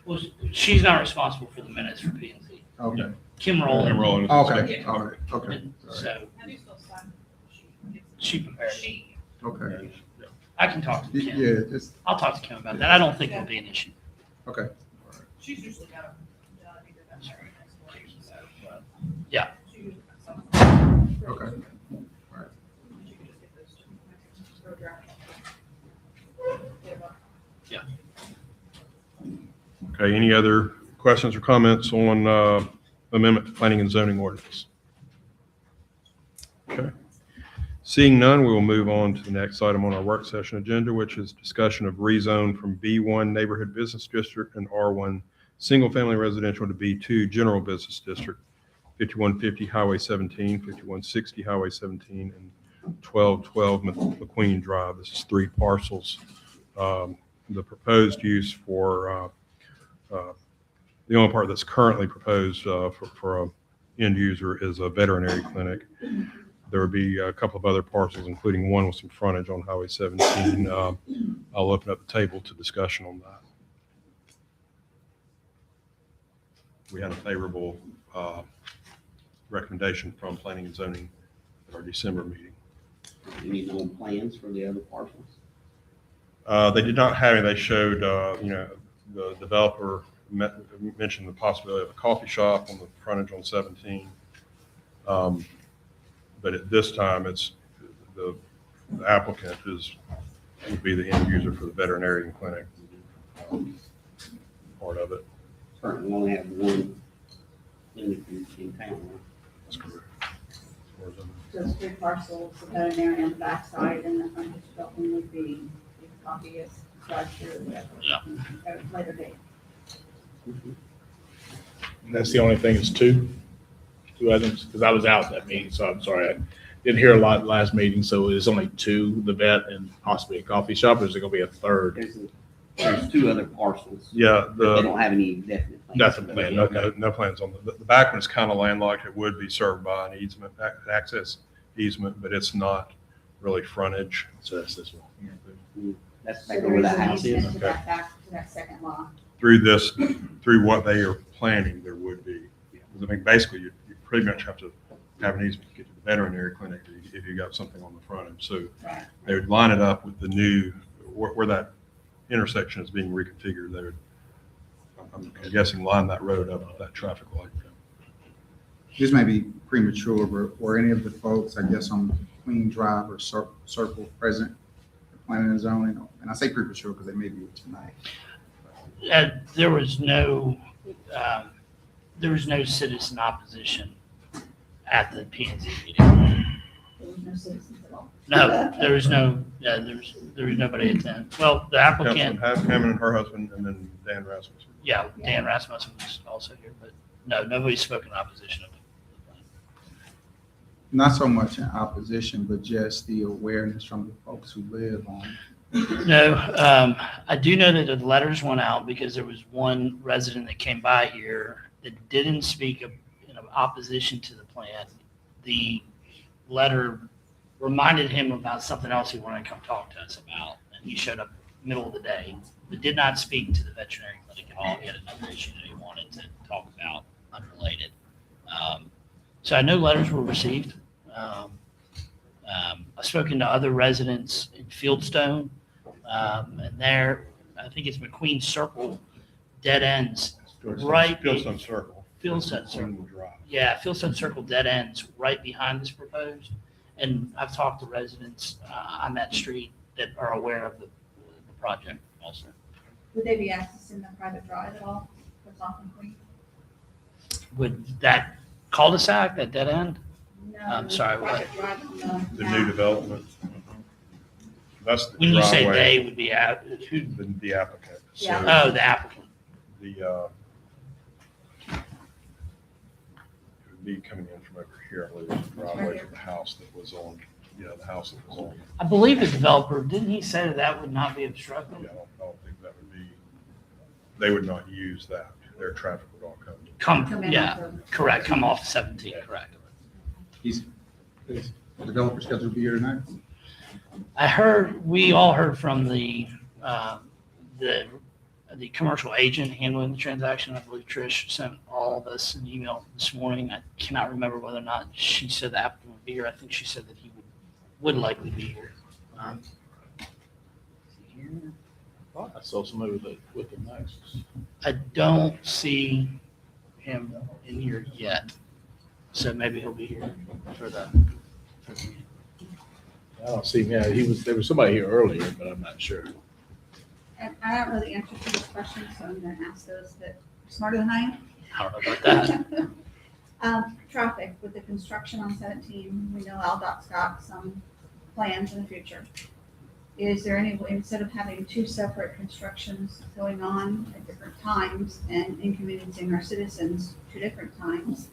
Well, she's not responsible for the minutes for P and Z. Okay, Kim And Rowland. rolling. okay, all right, okay, So I do still sign. she prepared. okay. I can talk to Kim. Yeah, just, I'll talk to Kim about that. I don't think it'll be an issue. okay. She's usually got them done either that night or next morning, so. Yeah. She usually got some. Okay. She can just get those to me. Just go draft. Yeah, but Okay, any other questions or comments on amendment to planning and zoning ordinance? Okay. Seeing none, we will move on to the next item on our work session agenda, which is discussion of rezone from B1 Neighborhood Business District and R1 Single Family Residential to B2 General Business District, 5150 Highway 17, 5160 Highway 17, and 1212 McQueen Drive. This is 3 parcels. The proposed use for the only part that's currently proposed for a end user is a veterinary clinic. There would be a couple of other parcels, including one with some frontage on Highway 17. I'll open up the table to discussion on that. We had a favorable recommendation from Planning and Zoning at our December meeting. Any known plans for the other parcels? They did not have any. They showed, the developer mentioned the possibility of a coffee shop on the frontage on 17. But at this time, it's the applicant would be the end user for the veterinarian clinic part of it. currently only have one clinic in town. That's correct. As far as I'm- Those three parcels, the veterinary on the backside and the frontage building would be the obvious drive-through, whatever. Yeah. At a later date. And that's the only thing is two items, because I was out at that meeting, so I'm sorry. I didn't hear a lot last meeting, so it's only two, the vet and possibly a coffee shop, or is it gonna be a third? There's two other parcels. Yeah, They don't have any definite plans. Nothing No, planned, no, okay. no plans on the back one is kind of landlocked. It would be served by an easement, access easement, but it's not really frontage. So that's this one. That's So back there where is the an house easement is. to that back, to that second lot. Through what they are planning, there would be. I mean, basically, you pretty much have to have an easement to get to the veterinary clinic if you got something on the frontage. So Right. they would line it up with the new, where that intersection is being reconfigured. They would, I'm guessing, line that road up with that traffic light. This may be premature, but were any of the folks, I guess, on Queen Drive or Circle present at planning and zoning? And I say premature because they may be here tonight. There was no citizen opposition at the P and Z meeting. There was no citizens at all. No, there was nobody attend. Well, the Councilman applicant, Hammond and her husband, and then Dan Rasmussen. yeah, Dan Rasmussen was also here, but no, nobody spoke in opposition of it. Not so much in opposition, but just the awareness from the folks who live on. No, I do know that the letters went out because there was one resident that came by here that didn't speak in opposition to the plan. The letter reminded him about something else he wanted to come talk to us about, and he showed up middle of the day, but did not speak to the veterinary clinic at all. He had another issue that he wanted to talk about, unrelated. So I know letters were received. I've spoken to other residents in Fieldstone, and there, I think it's McQueen Circle, dead ends, right. Fieldstone Circle. Fieldstone Circle. Queen Drive. Yeah, Fieldstone Circle dead ends right behind this proposed. And I've talked to residents on that street that are aware of the project also. Would they be accessing the private drive at all? That's off in Queen? Would that cul-de-sac, that dead end? No. I'm sorry, what? Private drive on The new development. That's the When you say driveway, they would be out, who, the applicant. So Yeah. oh, the applicant. the, it would be coming in from over here, I believe, the driveway to the house that was on, the house that was on. I believe the developer, didn't he say that that would not be obstructed? I don't think that would be, they would not use that. Their traffic would all come. Come in Yeah, off of- correct, come off 17, correct. Is the developer scheduled to be here tonight? We all heard from the commercial agent handling the transaction. I believe Trish sent all of us an email this morning. I cannot remember whether or not she said the applicant would be here. I think she said that he would likely be here. I saw somebody with the nice. I don't see him in here yet, so maybe he'll be here for the meeting. I don't see, yeah, there was somebody here earlier, but I'm not sure. And I don't know the answer to this question, so I'm gonna ask those that are smarter than I am. I don't know about that. Traffic with the construction on 17, we know Aldot's got some plans in the future. Is there any way, instead of having two separate constructions going on at different times and inconveniencing our citizens two different times,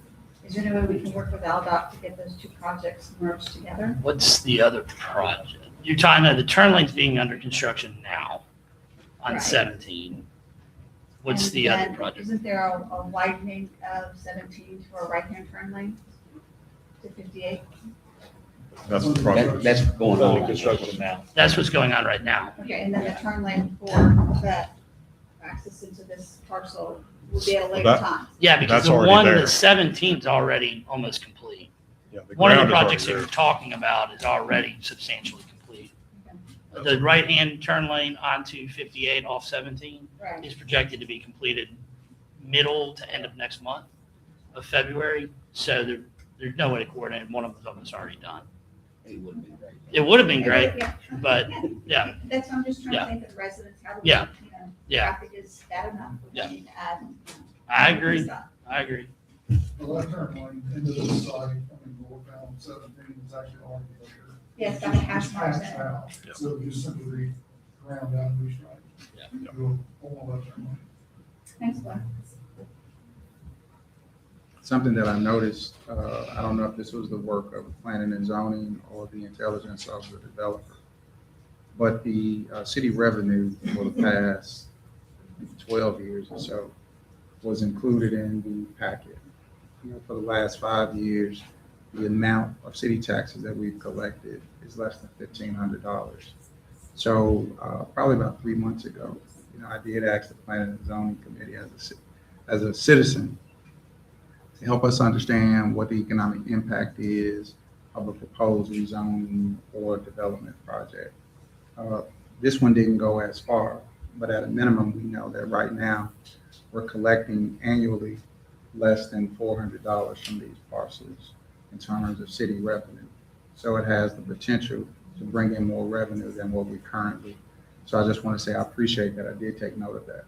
is there any way we can work with Aldot to get those two projects merged together? What's the other project? You're talking about the turn lane's being under construction now on Right. 17. What's And the other then project? Isn't there a widening of 17 to a right-hand turn lane to 58? That's the project. That's going on. Construction now. That's what's going on right now. Okay, and then the turn lane for that access into this parcel will be at a later That- time. Yeah, because That's the already one, there. the 17 is already almost complete. Yeah, the One of ground the is projects that already you're talking about is already substantially complete. The right-hand turn lane onto 58 off 17 Right. is projected to be completed middle to end of next month of February. So there's no way to coordinate. One of them's almost already done. It would be great. It would have been great, Yeah. but yeah, That's, I'm just trying Yeah. to think of the residents, how do we, Yeah. you know, Yeah. traffic is bad enough, we Yeah. need to add I agree. I agree. The left turn lane into this site, I mean, northbound 17 is actually already there. Yes, got a hash It's mark passed there. out, Yep. so we just simply round down Blue Stripe. Yeah. Do a full left turn lane. Thanks, Glenn. Something that I noticed, I don't know if this was the work of planning and zoning or the intelligence of the developer, but the city revenue for the past 12 years or so was included in the packet. You know, for the last 5 years, the amount of city taxes that we've collected is less than $1,500. So probably about 3 months ago, you know, I did ask the planning and zoning committee as a citizen to help us understand what the economic impact is of a proposed rezoning or development project. This one didn't go as far, but at a minimum, we know that right now, we're collecting annually less than $400 from these parcels in terms of city revenue. So it has the potential to bring in more revenue than what we currently. So I just want to say I appreciate that. I did take note of that.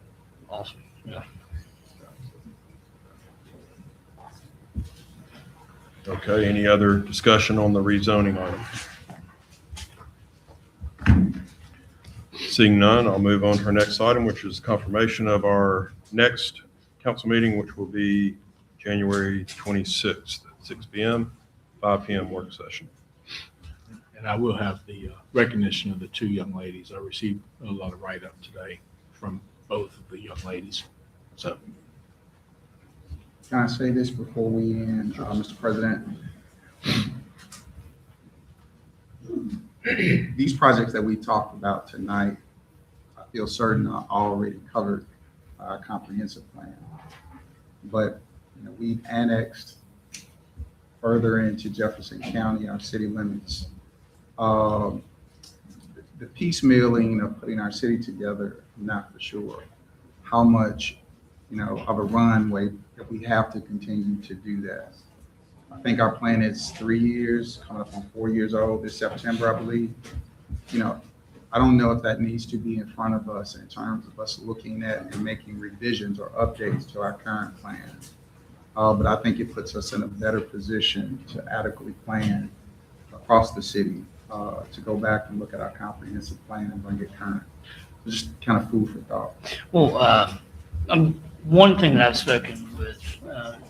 Awesome. Yeah. Okay, any other discussion on the rezoning item? Seeing none, I'll move on to our next item, which is confirmation of our next council meeting, which will be January 26th at 6 p.m., 5 p.m. work session. And I will have the recognition of the two young ladies. I received a lot of write-up today from both of the young ladies. So Can I say this before we end, Mr. President? These projects that we talked about tonight, I feel certain are already covered by our comprehensive plan. But, you know, we've annexed further into Jefferson County, our city limits. The piecemealing of putting our city together, I'm not for sure how much, you know, of a runway if we have to continue to do that. I think our plan is 3 years, coming up on 4 years old this September, I believe. You know, I don't know if that needs to be in front of us in terms of us looking at and making revisions or updates to our current plan. But I think it puts us in a better position to adequately plan across the city, to go back and look at our comprehensive plan and bring it current. Just kind of food for thought. Well, one thing that I've spoken with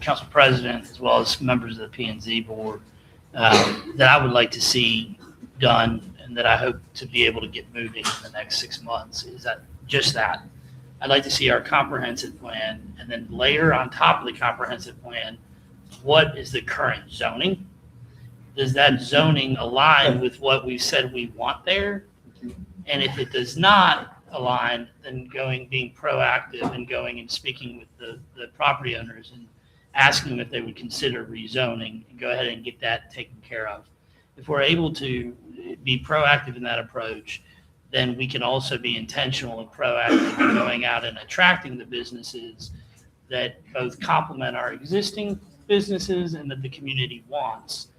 council president as well as members of the P&Z board that I would like to see done and that I hope to be able to get moving in the next 6 months is that just that. I'd like to see our comprehensive plan and then layer on top of the comprehensive plan, what is the current zoning? Does that zoning align with what we've said we want there? And if it does not align, then being proactive and going and speaking with the property owners and asking them if they would consider rezoning and go ahead and get that taken care of. If we're able to be proactive in that approach, then we can also be intentional and proactive in going out and attracting the businesses that both complement our existing businesses and that the community wants.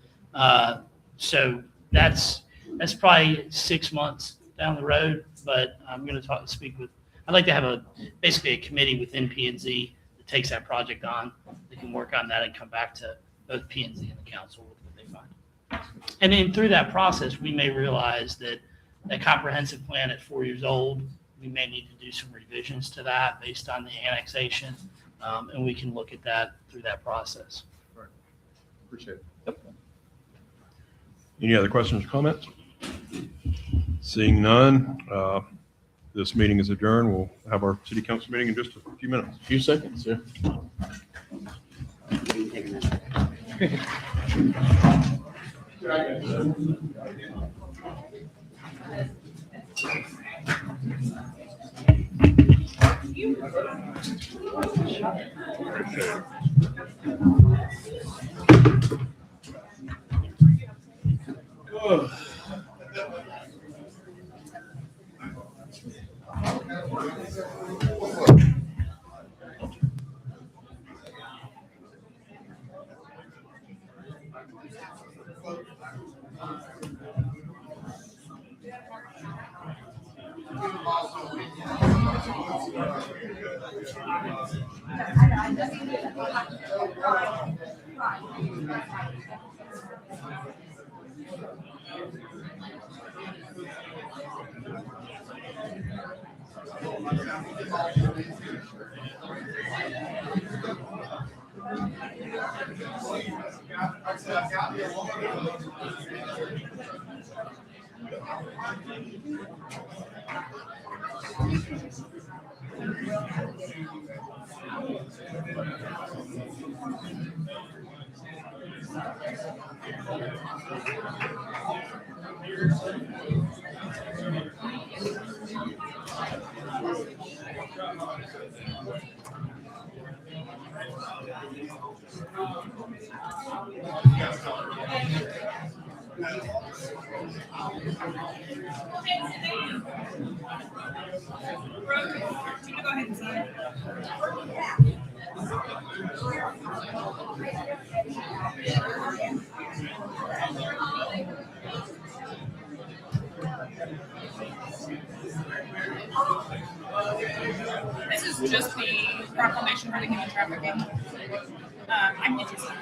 So that's probably 6 months down the road, but I'm going to speak with, I'd like to have basically a committee within P&Z that takes that project on. They can work on that and come back to both P&Z and the council with what they find. And then through that process, we may realize that a comprehensive plan at 4 years old, we may need to do some revisions to that based on the annexation. And we can look at that through that process. Appreciate it. Any other questions or comments? Seeing none, this meeting is adjourned. We'll have our city council meeting in just a few minutes. a few seconds, yeah. Go ahead and sign. This is just the proclamation for the human trafficking. I can get you some.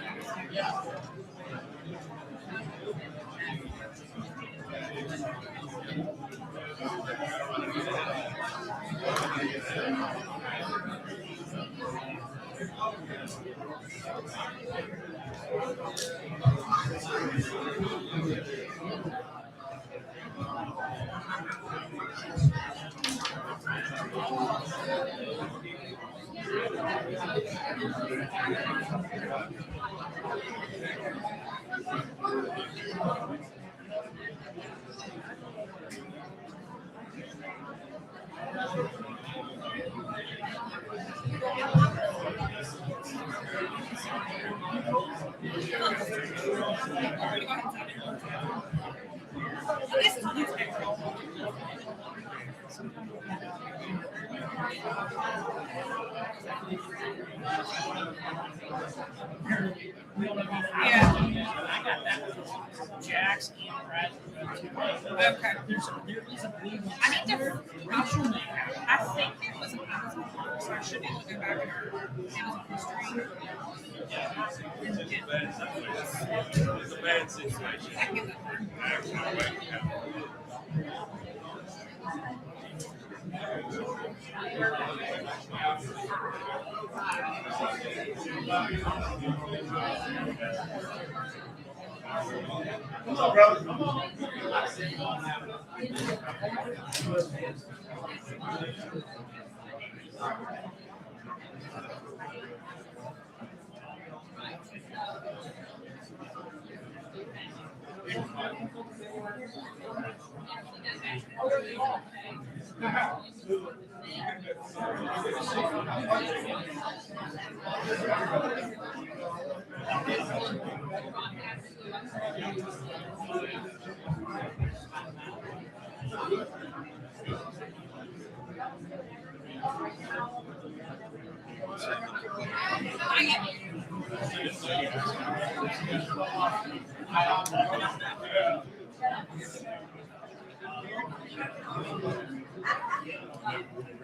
This is on his payroll. Yeah. I got that. Jack's and Brad. Okay. I need to. I think it was an Amazon box, so I should be able to go back in our Amazon history. It's a bad situation. I can get that one. What's up, brother? Come on.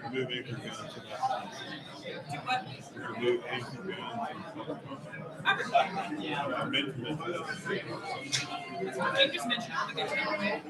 Remove anchor guns. Remove anchor guns. I meant to mention that. You just mentioned it. Okay, so anyway.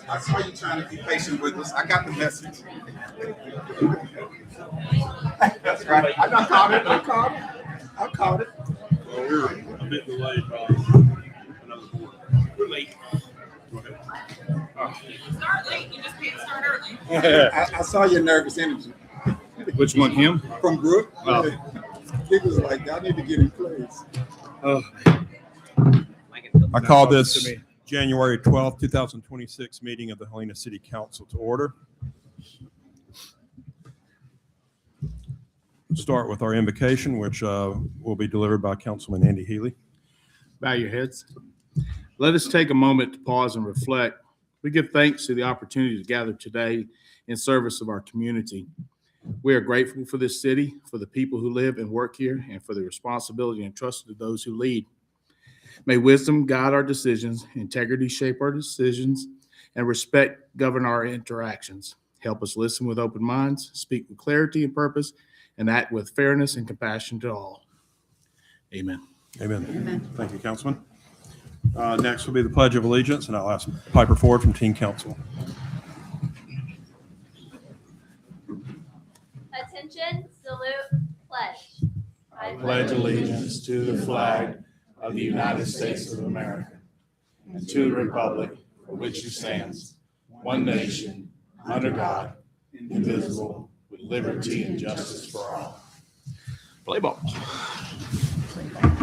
I saw you trying to be patient with us. I got the message. That's right. I caught it. I caught it. Well, we're a bit delayed by another board. We're late. Go ahead. Start late, you just can't start early. I saw your nervous energy Which one, him? from Brooke. Oh. He was like, I need to get in place. I call this January 12th, 2026 meeting of the Helena City Council to order. Start with our invocation, which will be delivered by Councilman Andy Healy. Bow your heads. Let us take a moment to pause and reflect. We give thanks to the opportunity to gather today in service of our community. We are grateful for this city, for the people who live and work here, and for the responsibility entrusted to those who lead. May wisdom guide our decisions, integrity shape our decisions, and respect govern our interactions. Help us listen with open minds, speak with clarity and purpose, and act with fairness and compassion to all. Amen. Amen. Thank you, Councilman. Next will be the Pledge of Allegiance, and I'll ask Piper Ford from Teen Council. Attention, salute, pledge. I pledge allegiance to the flag of the United States of America and to the republic for which it stands, one nation, under God, indivisible, with liberty and justice for all. Play ball.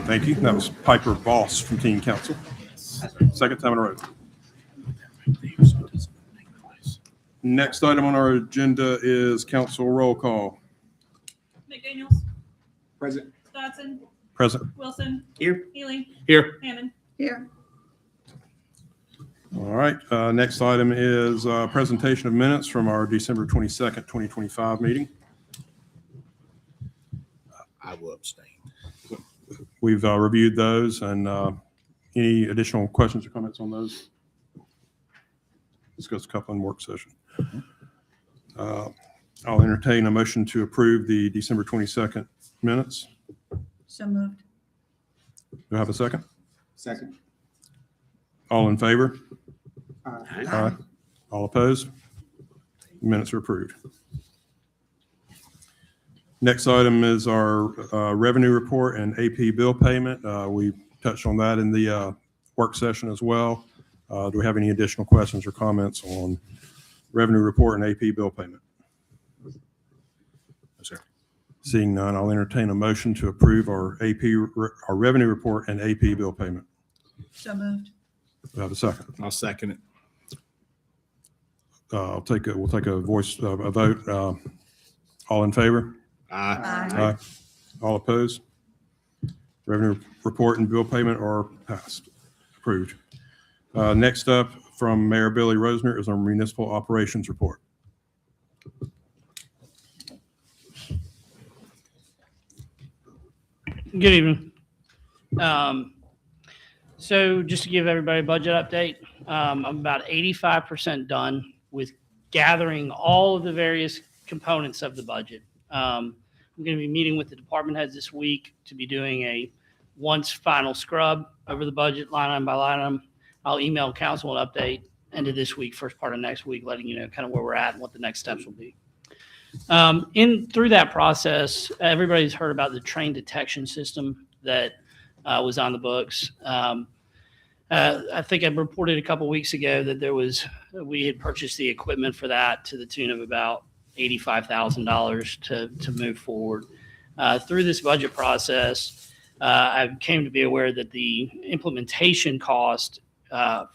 Thank you. That was Piper Voss from Teen Council. Second time in a row. Next item on our agenda is council roll call. McDaniels, Present. Dodson, Present. Wilson. Here. Healy, Here. Hammond. Here. All right. Next item is presentation of minutes from our December 22nd, 2025 meeting. I will abstain. We've reviewed those, and any additional questions or comments on those? Discussed a couple in work session. I'll entertain a motion to approve the December 22nd minutes. So moved. Do I have a second? Second. All in favor? Aye. Aye. All opposed? Minutes are approved. Next item is our revenue report and AP bill payment. We touched on that in the work session as well. Do we have any additional questions or comments on revenue report and AP bill payment? No, sir. Seeing none, I'll entertain a motion to approve our our revenue report and AP bill payment. So moved. Do I have a second? I'll second it. we'll take a voice, a vote. All in favor? Aye. All opposed? Revenue report and bill payment are passed, approved. Next up from Mayor Billy Rosner is our municipal operations report. Good evening. So just to give everybody a budget update, I'm about 85% done with gathering all of the various components of the budget. I'm going to be meeting with the department heads this week to be doing a once final scrub over the budget line item by line item. I'll email council an update end of this week, first part of next week, letting you know kind of where we're at and what the next steps will be. Through that process, everybody's heard about the train detection system that was on the books. I think I reported a couple weeks ago that we had purchased the equipment for that to the tune of about $85,000 to move forward. Through this budget process, I came to be aware that the implementation cost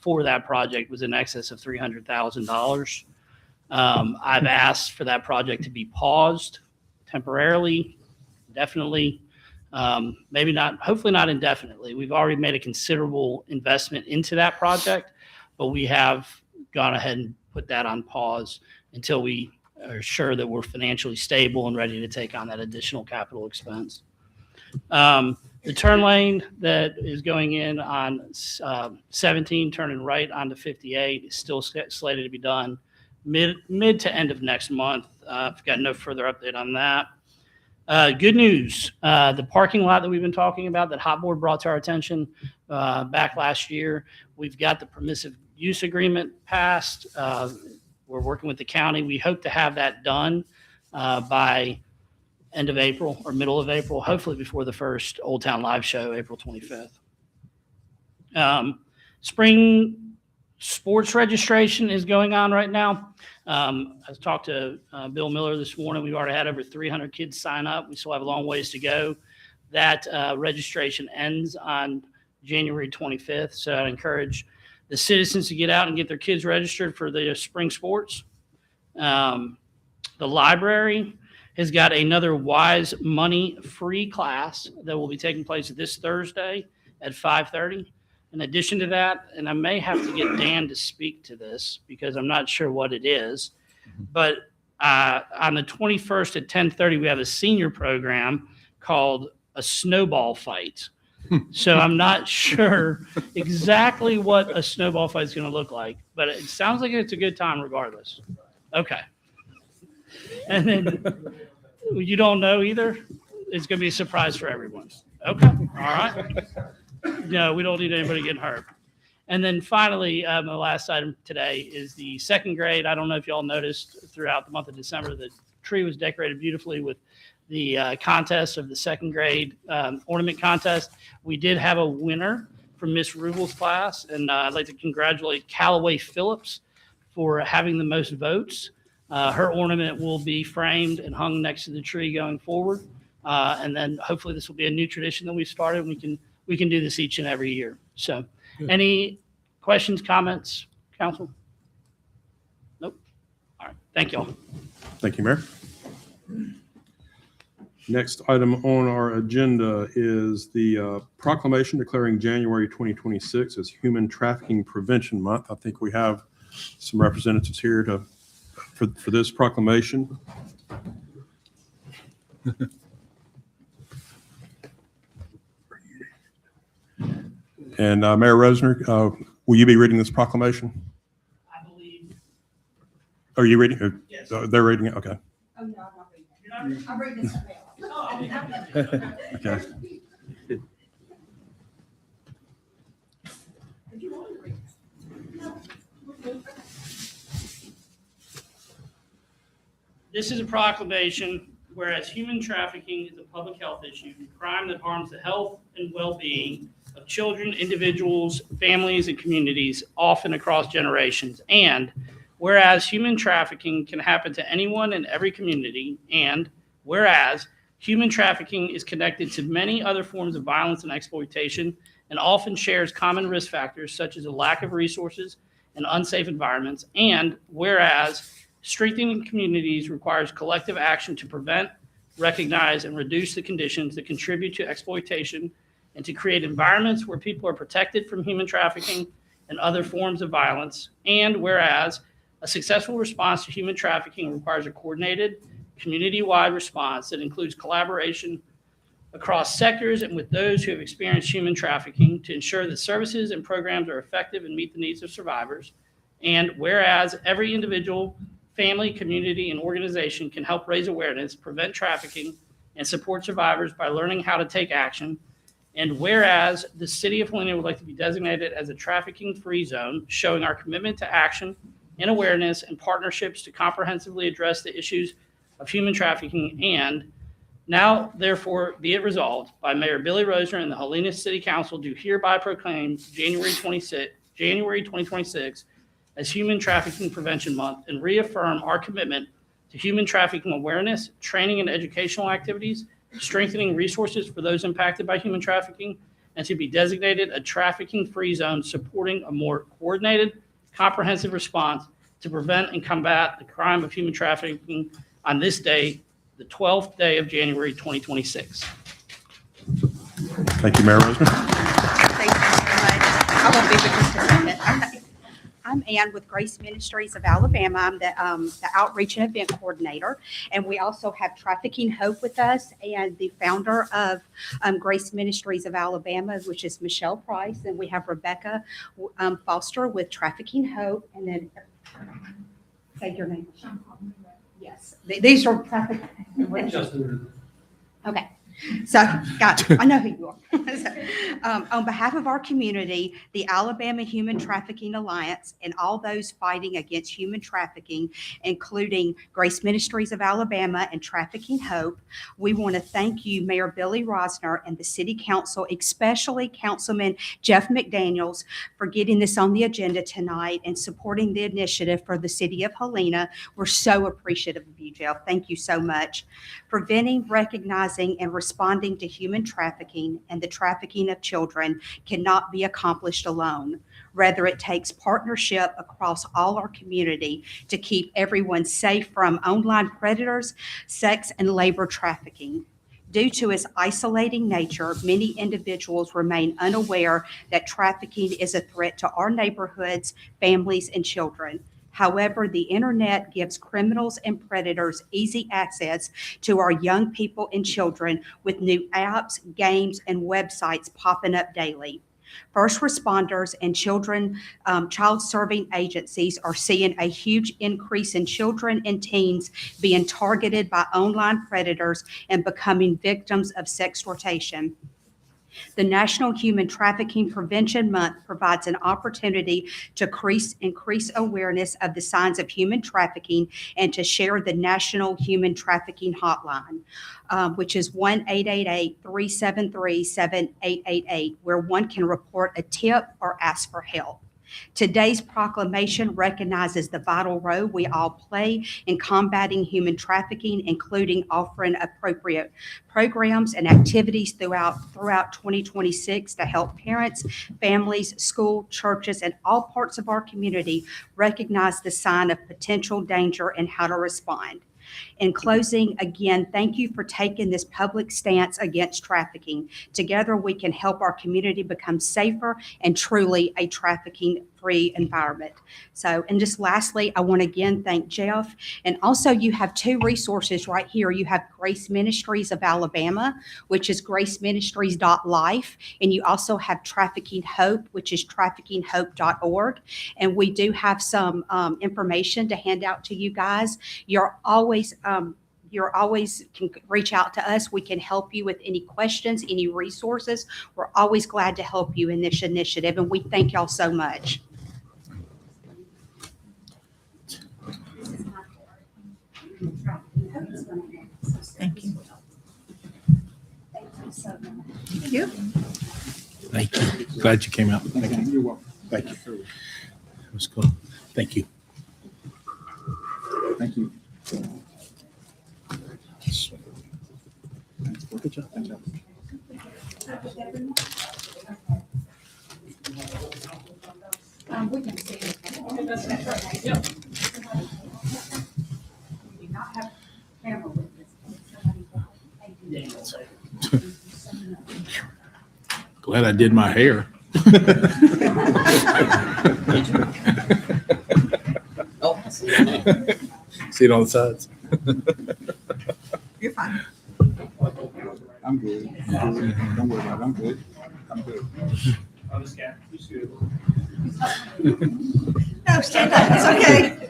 for that project was in excess of $300,000. I've asked for that project to be paused temporarily, definitely, maybe not, hopefully not indefinitely. We've already made a considerable investment into that project, but we have gone ahead and put that on pause until we are sure that we're financially stable and ready to take on that additional capital expense. The turn lane that is going in on 17, turning right onto 58 is still slated to be done mid to end of next month. I've got no further update on that. Good news, the parking lot that we've been talking about that Hot Board brought to our attention back last year, we've got the permissive use agreement passed. We're working with the county. We hope to have that done by end of April or middle of April, hopefully before the first Old Town Live show, April 25th. Spring sports registration is going on right now. I talked to Bill Miller this morning. We've already had over 300 kids sign up. We still have a long ways to go. That registration ends on January 25th. So I'd encourage the citizens to get out and get their kids registered for the spring sports. The library has got another Wise Money free class that will be taking place this Thursday at 5:30. In addition to that, and I may have to get Dan to speak to this because I'm not sure what it is, but on the 21st at 10:30, we have a senior program called a snowball fight. So I'm not sure exactly what a snowball fight is going to look like, but it sounds like it's a good time regardless. Okay. And then you don't know either? It's going to be a surprise for everyone. Okay. All right. No, we don't need anybody getting hurt. And then finally, the last item today is the second grade. I don't know if y'all noticed throughout the month of December, the tree was decorated beautifully with the contest of the second grade ornament contest. We did have a winner from Miss Rubel's class, and I'd like to congratulate Callaway Phillips for having the most votes. Her ornament will be framed and hung next to the tree going forward. And then hopefully this will be a new tradition that we've started. We can do this each and every year. So any questions, comments, council? Nope. All right. Thank you all. Thank you, Mayor. Next item on our agenda is the proclamation declaring January 2026 as Human Trafficking Prevention Month. I think we have some representatives here for this proclamation. And Mayor Rosner, will you be reading this proclamation? I believe. Are you reading? Yes. They're reading it? Okay. Oh, no, I'm not reading that. I'm reading something else. Okay. This is a proclamation, whereas human trafficking is a public health issue, a crime that harms the health and well-being of children, individuals, families, and communities, often across generations. And whereas human trafficking can happen to anyone in every community, and whereas human trafficking is connected to many other forms of violence and exploitation and often shares common risk factors such as a lack of resources and unsafe environments. And whereas strengthening communities requires collective action to prevent, recognize, and reduce the conditions that contribute to exploitation and to create environments where people are protected from human trafficking and other forms of violence. And whereas a successful response to human trafficking requires a coordinated, community-wide response that includes collaboration across sectors and with those who have experienced human trafficking to ensure that services and programs are effective and meet the needs of survivors. And whereas every individual, family, community, and organization can help raise awareness, prevent trafficking, and support survivors by learning how to take action. And whereas the city of Helena would like to be designated as a trafficking-free zone, showing our commitment to action and awareness and partnerships to comprehensively address the issues of human trafficking. And now, therefore, be it resolved by Mayor Billy Rosner and the Helena City Council do hereby proclaim January 2026 as Human Trafficking Prevention Month and reaffirm our commitment to human trafficking awareness, training and educational activities, strengthening resources for those impacted by human trafficking, and to be designated a trafficking-free zone supporting a more coordinated, comprehensive response to prevent and combat the crime of human trafficking on this day, the 12th day of January 2026. Thank you, Mayor Rosner. Thank you so much. I won't be with just a second. Okay. I'm Ann with Grace Ministries of Alabama. I'm the Outreach and Event Coordinator. And we also have Trafficking Hope with us and the founder of Grace Ministries of Alabama, which is Michelle Price. And we have Rebecca Foster with Trafficking Hope. And then, say your name. Yes. These are trafficking. Okay. So, I know who you are. On behalf of our community, the Alabama Human Trafficking Alliance, and all those fighting against human trafficking, including Grace Ministries of Alabama and Trafficking Hope, we want to thank you, Mayor Billy Rosner, and the City Council, especially Councilman Jeff McDaniels, for getting this on the agenda tonight and supporting the initiative for the City of Helena. We're so appreciative of you, Jeff. Thank you so much. Preventing, recognizing, and responding to human trafficking and the trafficking of children cannot be accomplished alone. Rather, it takes partnership across all our community to keep everyone safe from online predators, sex, and labor trafficking. Due to its isolating nature, many individuals remain unaware that trafficking is a threat to our neighborhoods, families, and children. However, the internet gives criminals and predators easy access to our young people and children with new apps, games, and websites popping up daily. First responders and child serving agencies are seeing a huge increase in children and teens being targeted by online predators and becoming victims of sextortation. The National Human Trafficking Prevention Month provides an opportunity to increase awareness of the signs of human trafficking and to share the National Human Trafficking Hotline, which is 1-888-373-7888, where one can report a tip or ask for help. Today's proclamation recognizes the vital role we all play in combating human trafficking, including offering appropriate programs and activities throughout 2026 to help parents, families, school, churches, and all parts of our community recognize the sign of potential danger and how to respond. In closing, again, thank you for taking this public stance against trafficking. Together, we can help our community become safer and truly a trafficking-free environment. So, and just lastly, I want to again thank Jeff. And also, you have two resources right here. You have Grace Ministries of Alabama, which is graceministries.life. And you also have Trafficking Hope, which is traffickinghope.org. And we do have some information to hand out to you guys. You're always can reach out to us. We can help you with any questions, any resources. We're always glad to help you in this initiative, and we thank y'all so much. Thank you. Thank you. Thank you. Glad you came out. Thank you. You're welcome. Thank you. That was cool. Thank you. Thank you. Good job. Good job. We can see. We do not have camera witness. Glad I did my hair. Oh, See it on the sides. You're fine. I'm good. Don't worry about it. I'm good. I'm good. No, stand up, it's okay.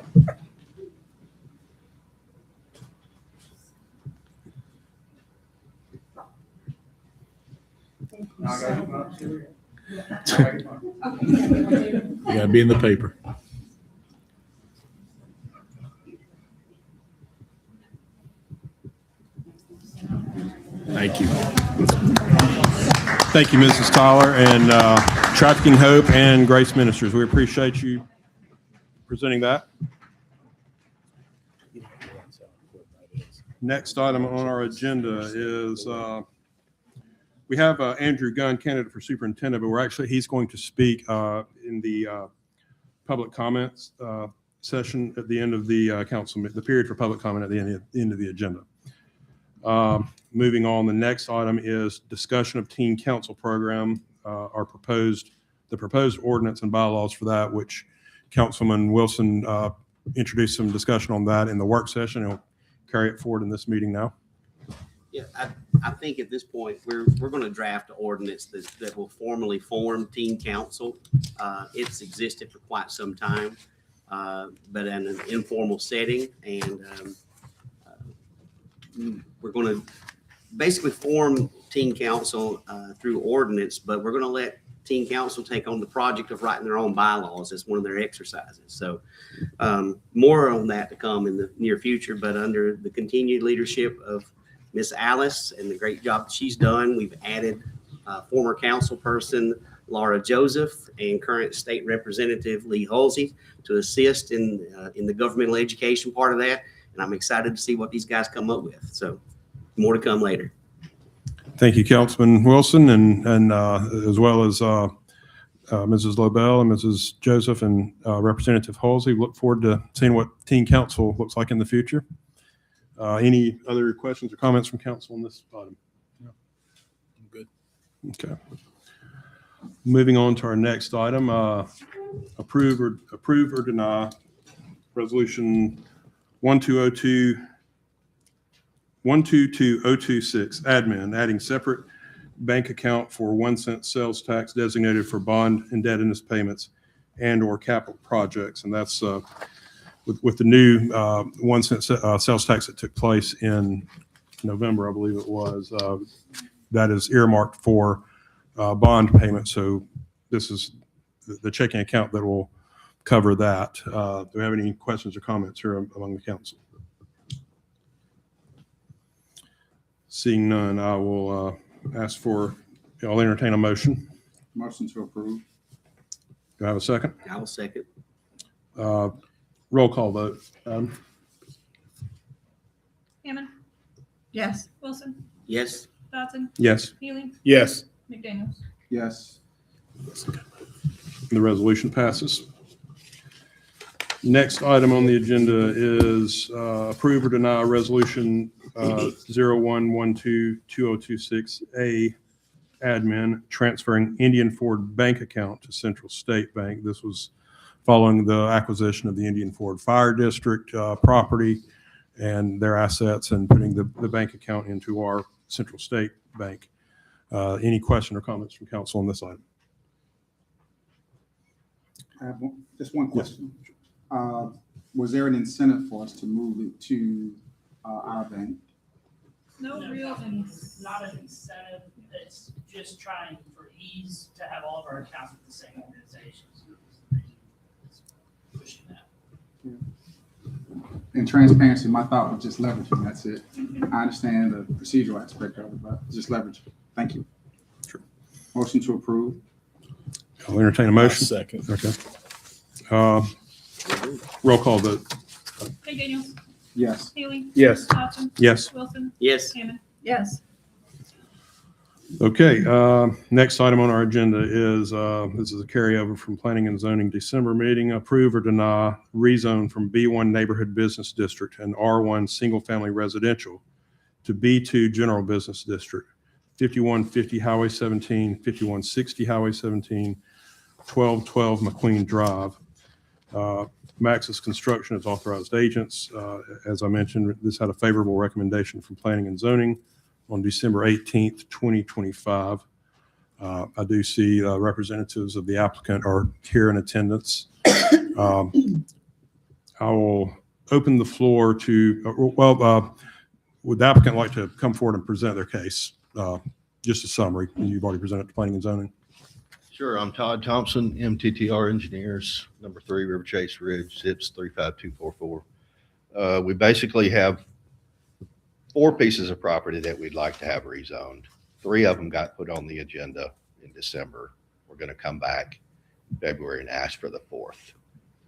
You gotta be in the paper. Thank you. Thank you, Mrs. Tyler, and Trafficking Hope and Grace Ministers. We appreciate you presenting that. Next item on our agenda is, we have Andrew Gunn, candidate for superintendent, but he's going to speak in the public comments session at the end of the the period for public comment at the end of the agenda. Moving on, the next item is discussion of teen council program, the proposed ordinance and bylaws for that, which Councilman Wilson introduced some discussion on that in the work session. He'll carry it forward in this meeting now. Yeah, I think at this point, we're going to draft an ordinance that will formally form teen council. It's existed for quite some time, but in an informal setting, and we're going to basically form teen council through ordinance, but we're going to let teen council take on the project of writing their own bylaws as one of their exercises. So more on that to come in the near future, but under the continued leadership of Miss Alice and the great job that she's done, we've added former council person Laura Joseph and current state representative Lee Halsey to assist in the governmental education part of that. And I'm excited to see what these guys come up with. So more to come later. Thank you, Councilman Wilson, and as well as Mrs. Lobel and Mrs. Joseph and Representative Halsey. Look forward to seeing what teen council looks like in the future. Any other questions or comments from council on this item? No. I'm good. Okay. Moving on to our next item, approve or deny resolution 122026, admin, adding separate bank account for 1 cent sales tax designated for bond indebtedness payments and or capital projects. And that's with the new 1 cent sales tax that took place in November, I believe it was, that is earmarked for bond payments. So this is the checking account that will cover that. Do we have any questions or comments here among the council? Seeing none, I will I'll entertain a motion. Motion to approve. Do I have a second? I will second. Roll call vote. Hammond, Yes. Wilson, Yes. Dodson, Yes. Healy, Yes. McDaniels. Yes. The resolution passes. Next item on the agenda is approve or deny resolution 01122026A, admin, transferring Indian Ford bank account to Central State Bank. This was following the acquisition of the Indian Ford Fire District property and their assets, and putting the bank account into our Central State Bank. Any question or comments from council on this item? I have just one question. Was there an incentive for us to move it to our bank? No real, Not an incentive, it's just trying for ease to have all of our accounts with the same organizations. Pushing that. In transparency, my thought was just leveraging, that's it. I understand the procedural aspect of it, but just leverage. Thank you. Sure. Motion to approve. I'll entertain a motion. Second. Okay. Roll call vote. McDaniels, Yes. Healy, Yes. Dodson, Yes. Wilson, Yes. Hammond. Yes. Okay, next item on our agenda is, this is a carryover from Planning and Zoning December meeting. Approve or deny rezone from B1 Neighborhood Business District and R1 Single Family Residential to B2 General Business District, 5150 Highway 17, 5160 Highway 17, 1212 McQueen Drive. Maxis Construction is authorized agents. As I mentioned, this had a favorable recommendation from Planning and Zoning on December 18th, 2025. I do see representatives of the applicant are here in attendance. I will open the floor to, would the applicant like to come forward and present their case? Just a summary. You've already presented to Planning and Zoning. Sure, I'm Todd Thompson, MTTR Engineers, number 3 River Chase Ridge, ZIPS 35244. We basically have 4 pieces of property that we'd like to have rezoned. 3 of them got put on the agenda in December. We're going to come back in February and ask for the 4th.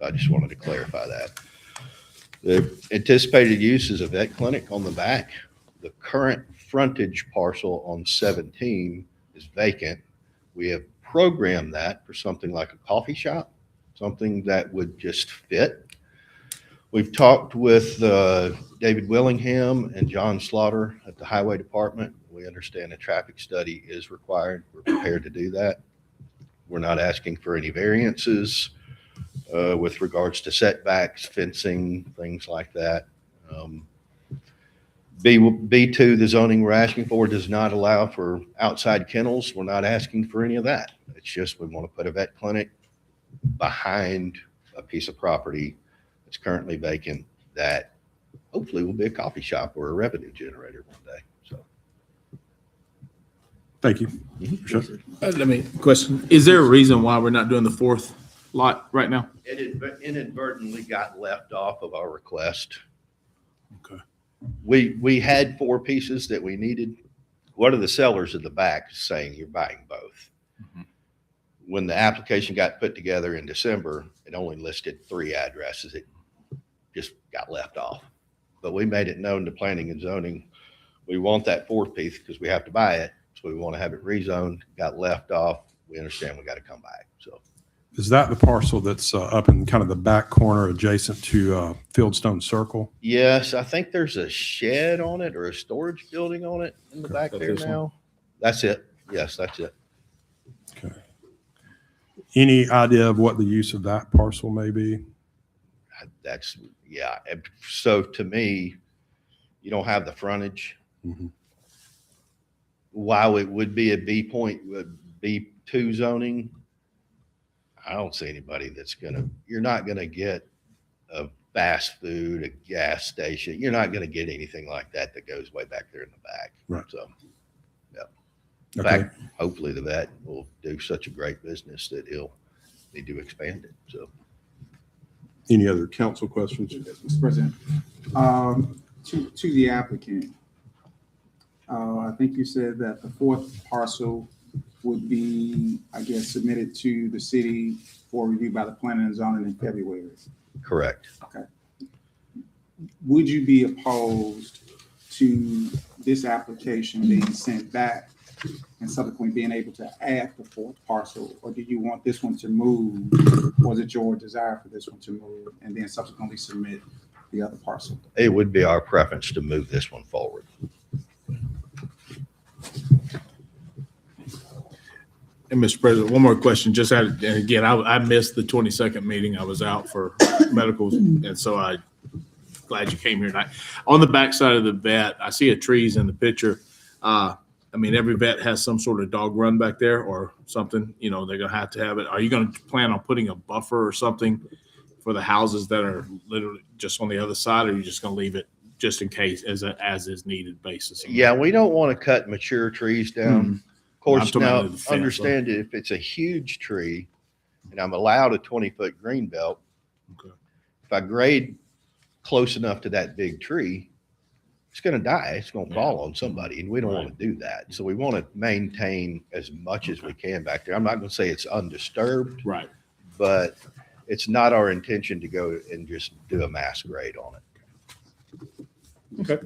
I just wanted to clarify that. The anticipated use is a vet clinic on the back. The current frontage parcel on 17 is vacant. We have programmed that for something like a coffee shop, something that would just fit. We've talked with David Willingham and John Slaughter at the Highway Department. We understand a traffic study is required. We're prepared to do that. We're not asking for any variances with regards to setbacks, fencing, things like that. B2, the zoning we're asking for does not allow for outside kennels. We're not asking for any of that. It's just we want to put a vet clinic behind a piece of property that's currently vacant that hopefully will be a coffee shop or a revenue generator one day. So, Thank you. Sure. Let me question, is there a reason why we're not doing the 4th lot right now? it inadvertently got left off of our request. Okay. We had 4 pieces that we needed. One of the sellers at the back is saying you're buying both. Mhm. When the application got put together in December, it only listed 3 addresses. It just got left off. But we made it known to Planning and Zoning, we want that 4th piece because we have to buy it. So we want to have it rezoned, got left off. We understand we got to come back. So Is that the parcel that's up in kind of the back corner adjacent to Fieldstone Circle? yes, I think there's a shed on it or a storage building on it in the back Is that there this one? now. That's it. Yes, that's it. Okay. Any idea of what the use of that parcel may be? That's, yeah. And so to me, you don't have the frontage. Mhm. While it would be a B2 zoning, I don't see anybody you're not gonna get a fast food, a gas station. You're not gonna get anything like that that goes way back there in the back. Right. So, yeah. In Okay. fact, hopefully the vet will do such a great business that he'll need to expand it. So. Any other council questions? Mr. President, to the applicant, I think you said that the 4th parcel would be, I guess, submitted to the city for review by the Planning and Zoning in February. Correct. Okay. Would you be opposed to this application being sent back and subsequently being able to add the 4th parcel? Or do you want this one to move? Or is it your desire for this one to move and then subsequently submit the other parcel? It would be our preference to move this one forward. And Mr. President, one more question, just and again, I missed the 22nd meeting. I was out for medicals, and so I glad you came here tonight. On the backside of the vet, I see a trees in the picture. I mean, every vet has some sort of dog run back there or something, they're gonna have to have it. Are you gonna plan on putting a buffer or something for the houses that are literally just on the other side, or are you just gonna leave it just in case as is needed basis? Yeah, we don't want to cut mature trees down. Of I'm course, talking now about the fence, understand if it's a huge tree and I'm allowed a 20-foot green belt, Okay. if I grade close enough to that big tree, it's going to die. It's going to fall on somebody, and we don't want to do that. So we want to maintain as much as we can back there. I'm not going to say it's undisturbed, Right. but it's not our intention to go and just do a mass grade on it. Okay.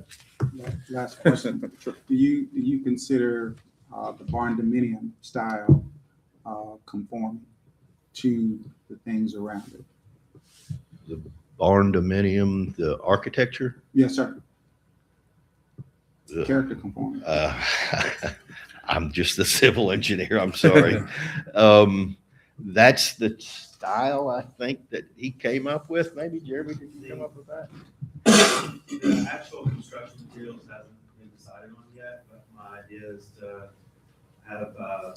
Last question. Do you consider the barn dominium style conforming to the things around it. Barn dominium, the architecture? Yes, sir. Ugh. Character conforming. I'm just the civil engineer, I'm sorry. That's the style I think that he came up with. Maybe Jeremy, did you come up with that? The actual construction materials hasn't been decided on yet, but my idea is to have a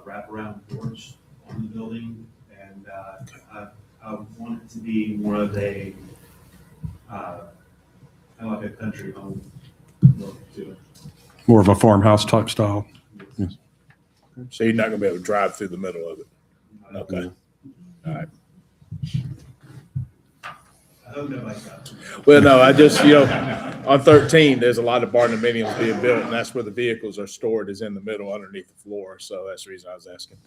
wraparound porch on the building, and I want it to be more of a kind of like a country home look to it. More of a farmhouse type style. Yes. So you're not gonna be able to drive through the middle of it? Okay. All right. I hope nobody got it. Well, no, I just, on 13, there's a lot of barn dominiums being built, and that's where the vehicles are stored, is in the middle underneath the floor. So that's the reason I was asking.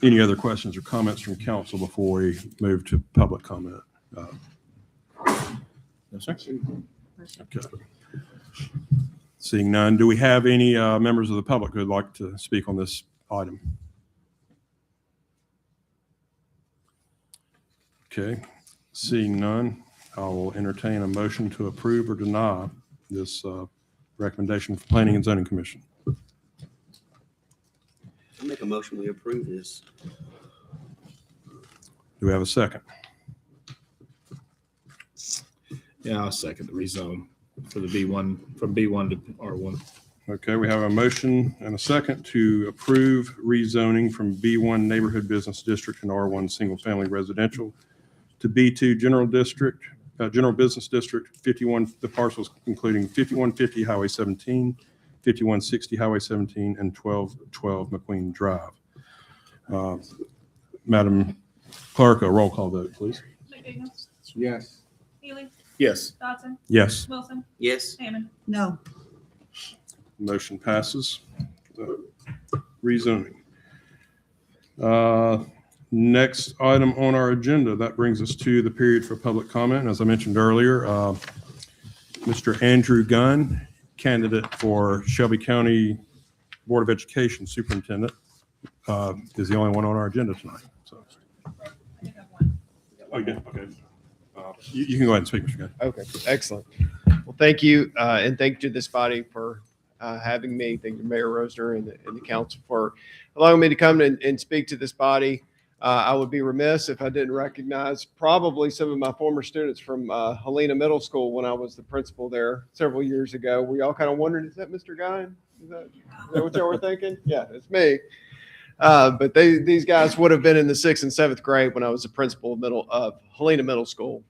Any other questions or comments from council before we move to public comment? No, sir. Okay. Seeing none, do we have any members of the public who would like to speak on this item? Okay, seeing none, I will entertain a motion to approve or deny this recommendation from Planning and Zoning Commission. I make a motion, we approve this. Do we have a second? Yeah, I'll second the rezone for the B1, from B1 to R1. Okay, we have a motion and a second to approve rezoning from B1 Neighborhood Business District and R1 Single Family Residential to B2 General District, General Business District, 51, the parcels including 5150 Highway 17, 5160 Highway 17, and 1212 McQueen Drive. Madam Clerk, a roll call vote, please. McDaniel. Yes. Healy. Yes. Dodson. Yes. Wilson. Yes. Hammond. No. Motion passes. Rezoning. Next item on our agenda, that brings us to the period for public comment. As I mentioned earlier, Mr. Andrew Gunn, candidate for Shelby County Board of Education Superintendent, is the only one on our agenda tonight. So. Oh, yeah, okay. You can go ahead and speak, Mr. Gunn. Okay, excellent. Well, thank you, and thank you to this body for having me. Thank you, Mayor Rosner and the council for allowing me to come and speak to this body. I would be remiss if I didn't recognize probably some of my former students from Helena Middle School when I was the principal there several years ago. We all kind of wondered, is that Mr. Guy? Is that what y'all were thinking? Yeah, it's me. But these guys would have been in the 6th and 7th grade when I was the principal of Helena Middle School.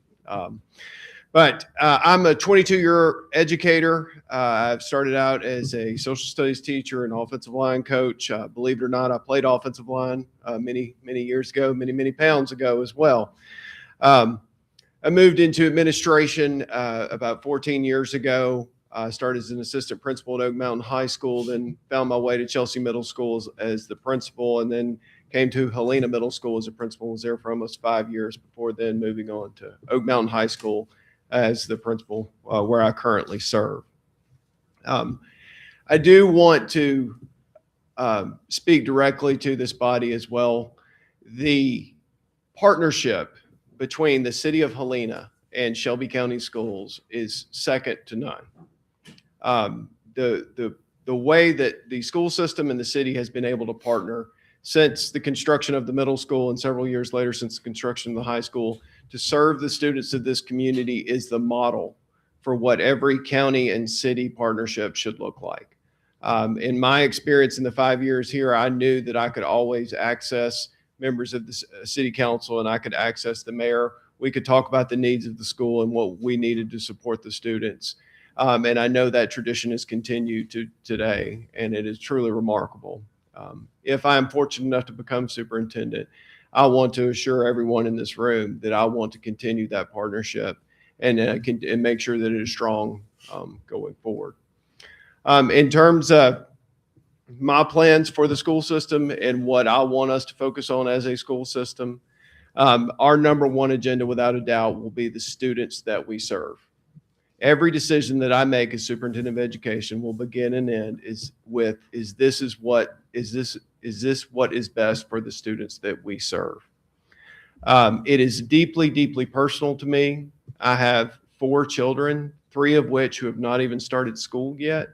But I'm a 22-year educator. I've started out as a social studies teacher and offensive line coach. Believe it or not, I played offensive line many years ago, many pounds ago as well. I moved into administration about 14 years ago. I started as an assistant principal at Oak Mountain High School, then found my way to Chelsea Middle School as the principal, and then came to Helena Middle School as a principal. Was there for almost 5 years before then moving on to Oak Mountain High School as the principal, where I currently serve. I do want to speak directly to this body as well. The partnership between the city of Helena and Shelby County Schools is second to none. The way that the school system and the city has been able to partner since the construction of the middle school and several years later since the construction of the high school to serve the students of this community is the model for what every county and city partnership should look like. In my experience in the 5 years here, I knew that I could always access members of the city council and I could access the mayor. We could talk about the needs of the school and what we needed to support the students. And I know that tradition has continued to today, and it is truly remarkable. If I am fortunate enough to become superintendent, I want to assure everyone in this room that I want to continue that partnership and make sure that it is strong going forward. In terms of my plans for the school system and what I want us to focus on as a school system, our number one agenda, without a doubt, will be the students that we serve. Every decision that I make as superintendent of education will begin and end is with, is this what is best for the students that we serve? It is deeply, deeply personal to me. I have 4 children, 3 of which who have not even started school yet.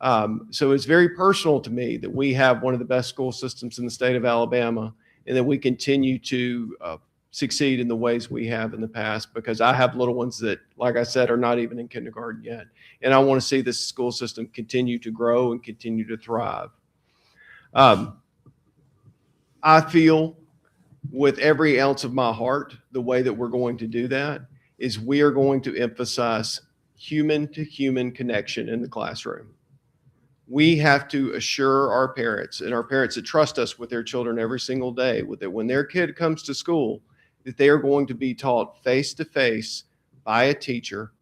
So it's very personal to me that we have one of the best school systems in the state of Alabama, and that we continue to succeed in the ways we have in the past, because I have little ones that, like I said, are not even in kindergarten yet. And I want to see this school system continue to grow and continue to thrive. I feel with every ounce of my heart, the way that we're going to do that is we are going to emphasize human to human connection in the classroom. We have to assure our parents, and our parents that trust us with their children every single day, that when their kid comes to school, that they are going to be taught face-to-face by a teacher,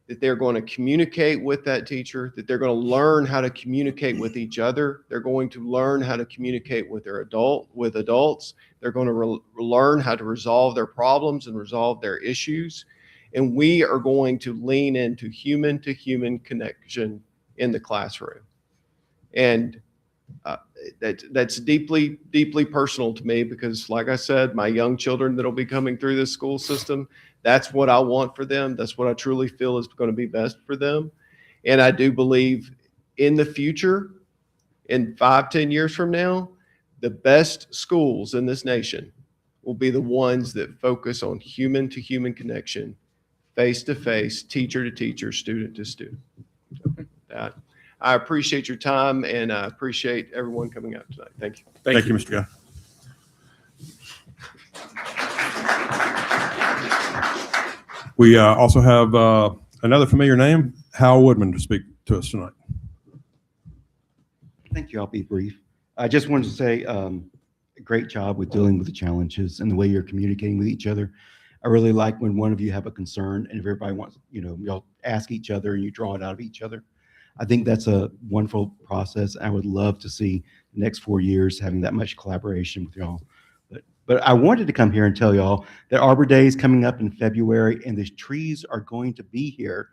that they're going to communicate with that teacher, that they're going to learn how to communicate with each other. They're going to learn how to communicate with adults. They're going to learn how to resolve their problems and resolve their issues. And we are going to lean into human to human connection in the classroom. And that's deeply, deeply personal to me, because like I said, my young children that'll be coming through this school system, that's what I want for them. That's what I truly feel is going to be best for them. And I do believe in the future, in 5-10 years from now, the best schools in this nation will be the ones that focus on human to human connection, face to face, teacher to teacher, student to student. I appreciate your time, and I appreciate everyone coming out tonight. Thank you. Thank you, Mr. Guy. We also have another familiar name, Hal Woodman, to speak to us tonight. Thank you. I'll be brief. I just wanted to say great job with dealing with the challenges and the way you're communicating with each other. I really like when one of you have a concern and if everybody wants, y'all ask each other and you draw it out of each other. I think that's a wonderful process. I would love to see the next 4 years having that much collaboration with y'all. But I wanted to come here and tell y'all that Arbor Day is coming up in February, and the trees are going to be here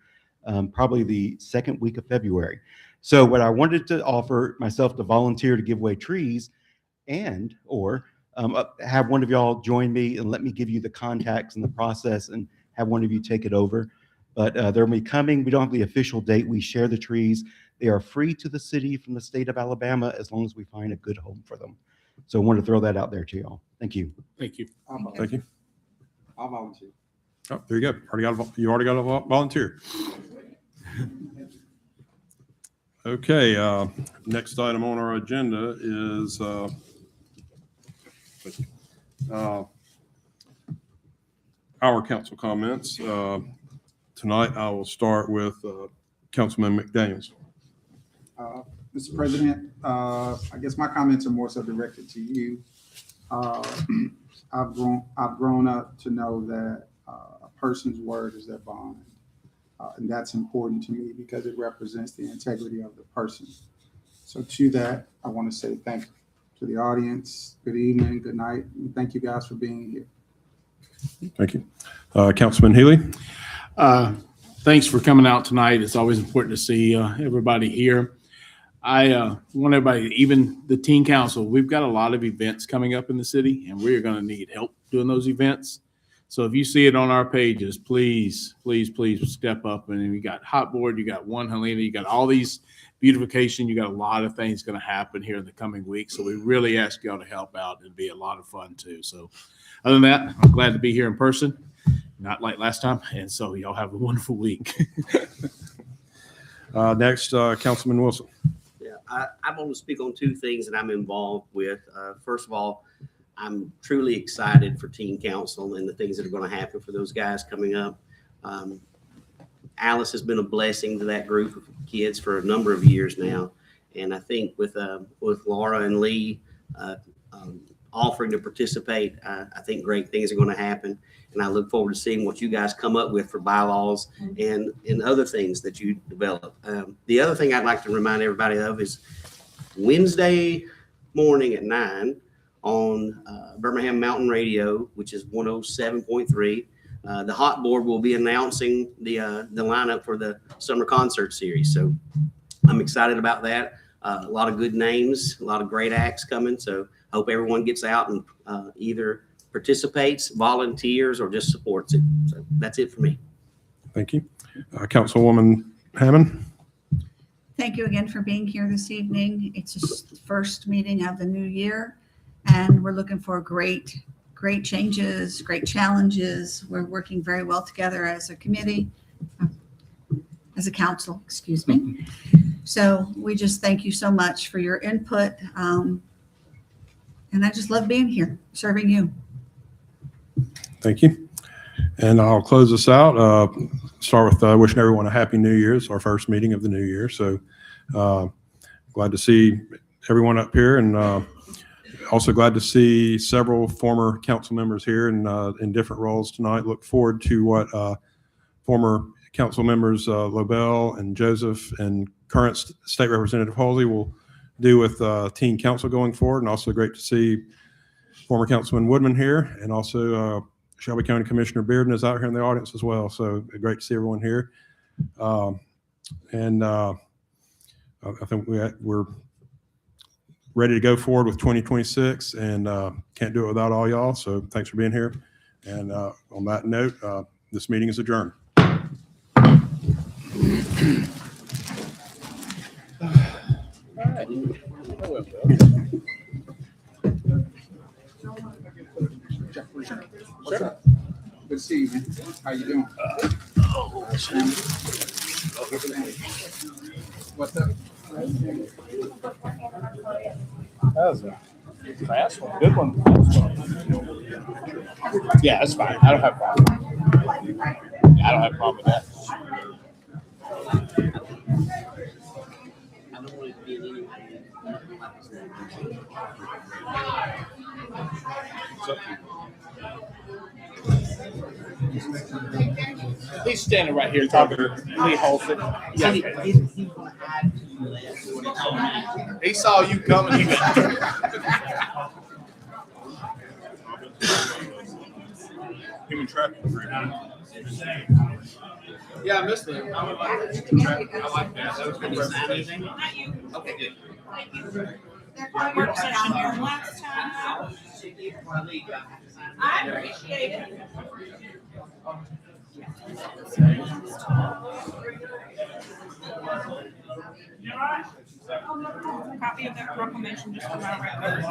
probably the second week of February. So what I wanted to offer myself to volunteer to give away trees, and or have one of y'all join me and let me give you the contacts and the process and have one of you take it over. But they'll be coming. We don't have the official date. We share the trees. They are free to the city from the state of Alabama as long as we find a good home for them. So I wanted to throw that out there to y'all. Thank you. Thank you. Thank you. I'll volunteer. Oh, there you go. You already got a volunteer. Okay. Next item on our agenda is our council comments. Tonight, I will start with Councilman McDaniels. Mr. President, I guess my comments are more so directed to you. I've grown up to know that a person's word is their bond. And that's important to me because it represents the integrity of the person. So to that, I want to say thank you to the audience. Good evening, good night, and thank you guys for being here. Thank you. Councilman Healy. Thanks for coming out tonight. It's always important to see everybody here. I want everybody, even the teen council, we've got a lot of events coming up in the city, and we're going to need help doing those events. So if you see it on our pages, please, please, please step up. And you got Hot Board, you got One Helena, you got all these beautification. You got a lot of things going to happen here in the coming weeks. So we really ask y'all to help out. It'd be a lot of fun too. So other than that, I'm glad to be here in person, not like last time. And so y'all have a wonderful week. Next, Councilman Wilson. Yeah, I want to speak on 2 things that I'm involved with. First of all, I'm truly excited for Teen Council and the things that are going to happen for those guys coming up. Alice has been a blessing to that group of kids for a number of years now. And I think with Laura and Lee offering to participate, I think great things are going to happen. And I look forward to seeing what you guys come up with for bylaws and other things that you develop. The other thing I'd like to remind everybody of is Wednesday morning at 9 on Birmingham Mountain Radio, which is 107.3. the Hot Board will be announcing the lineup for the summer concert series. So I'm excited about that. A lot of good names, a lot of great acts coming. So hope everyone gets out and either participates, volunteers, or just supports it. So that's it for me. Thank you. Councilwoman Hammond? Thank you again for being here this evening. It's just the first meeting of the new year, and we're looking for great changes, great challenges. We're working very well together as a committee, as a council, excuse me. So we just thank you so much for your input. And I just love being here, serving you. Thank you. And I'll close this out. Start with wishing everyone a happy New Year. It's our first meeting of the new year. So glad to see everyone up here, and also glad to see several former council members here in different roles tonight. Look forward to what former council members Lobel and Joseph and current State Representative Halsey will do with teen council going forward. And also great to see former Councilman Woodman here, and also Shelby County Commissioner Bearden is out here in the audience as well. So great to see everyone here. I think we're ready to go forward with 2026, and can't do it without all y'all. So thanks for being here. And on that note, this meeting is adjourned. What's up? Good to see you, man. How you doing? What's up? That was a fast one, good one. Yeah, that's fine. I don't have a problem. Yeah, I don't have a problem with that. He's standing right here talking to Lee Holson. Yeah. He saw you coming. Human trafficking right now. Yeah, I missed it. I would like that. I like that. That was good presentation. Okay, good. I appreciate it. Copy of that proclamation just for my record.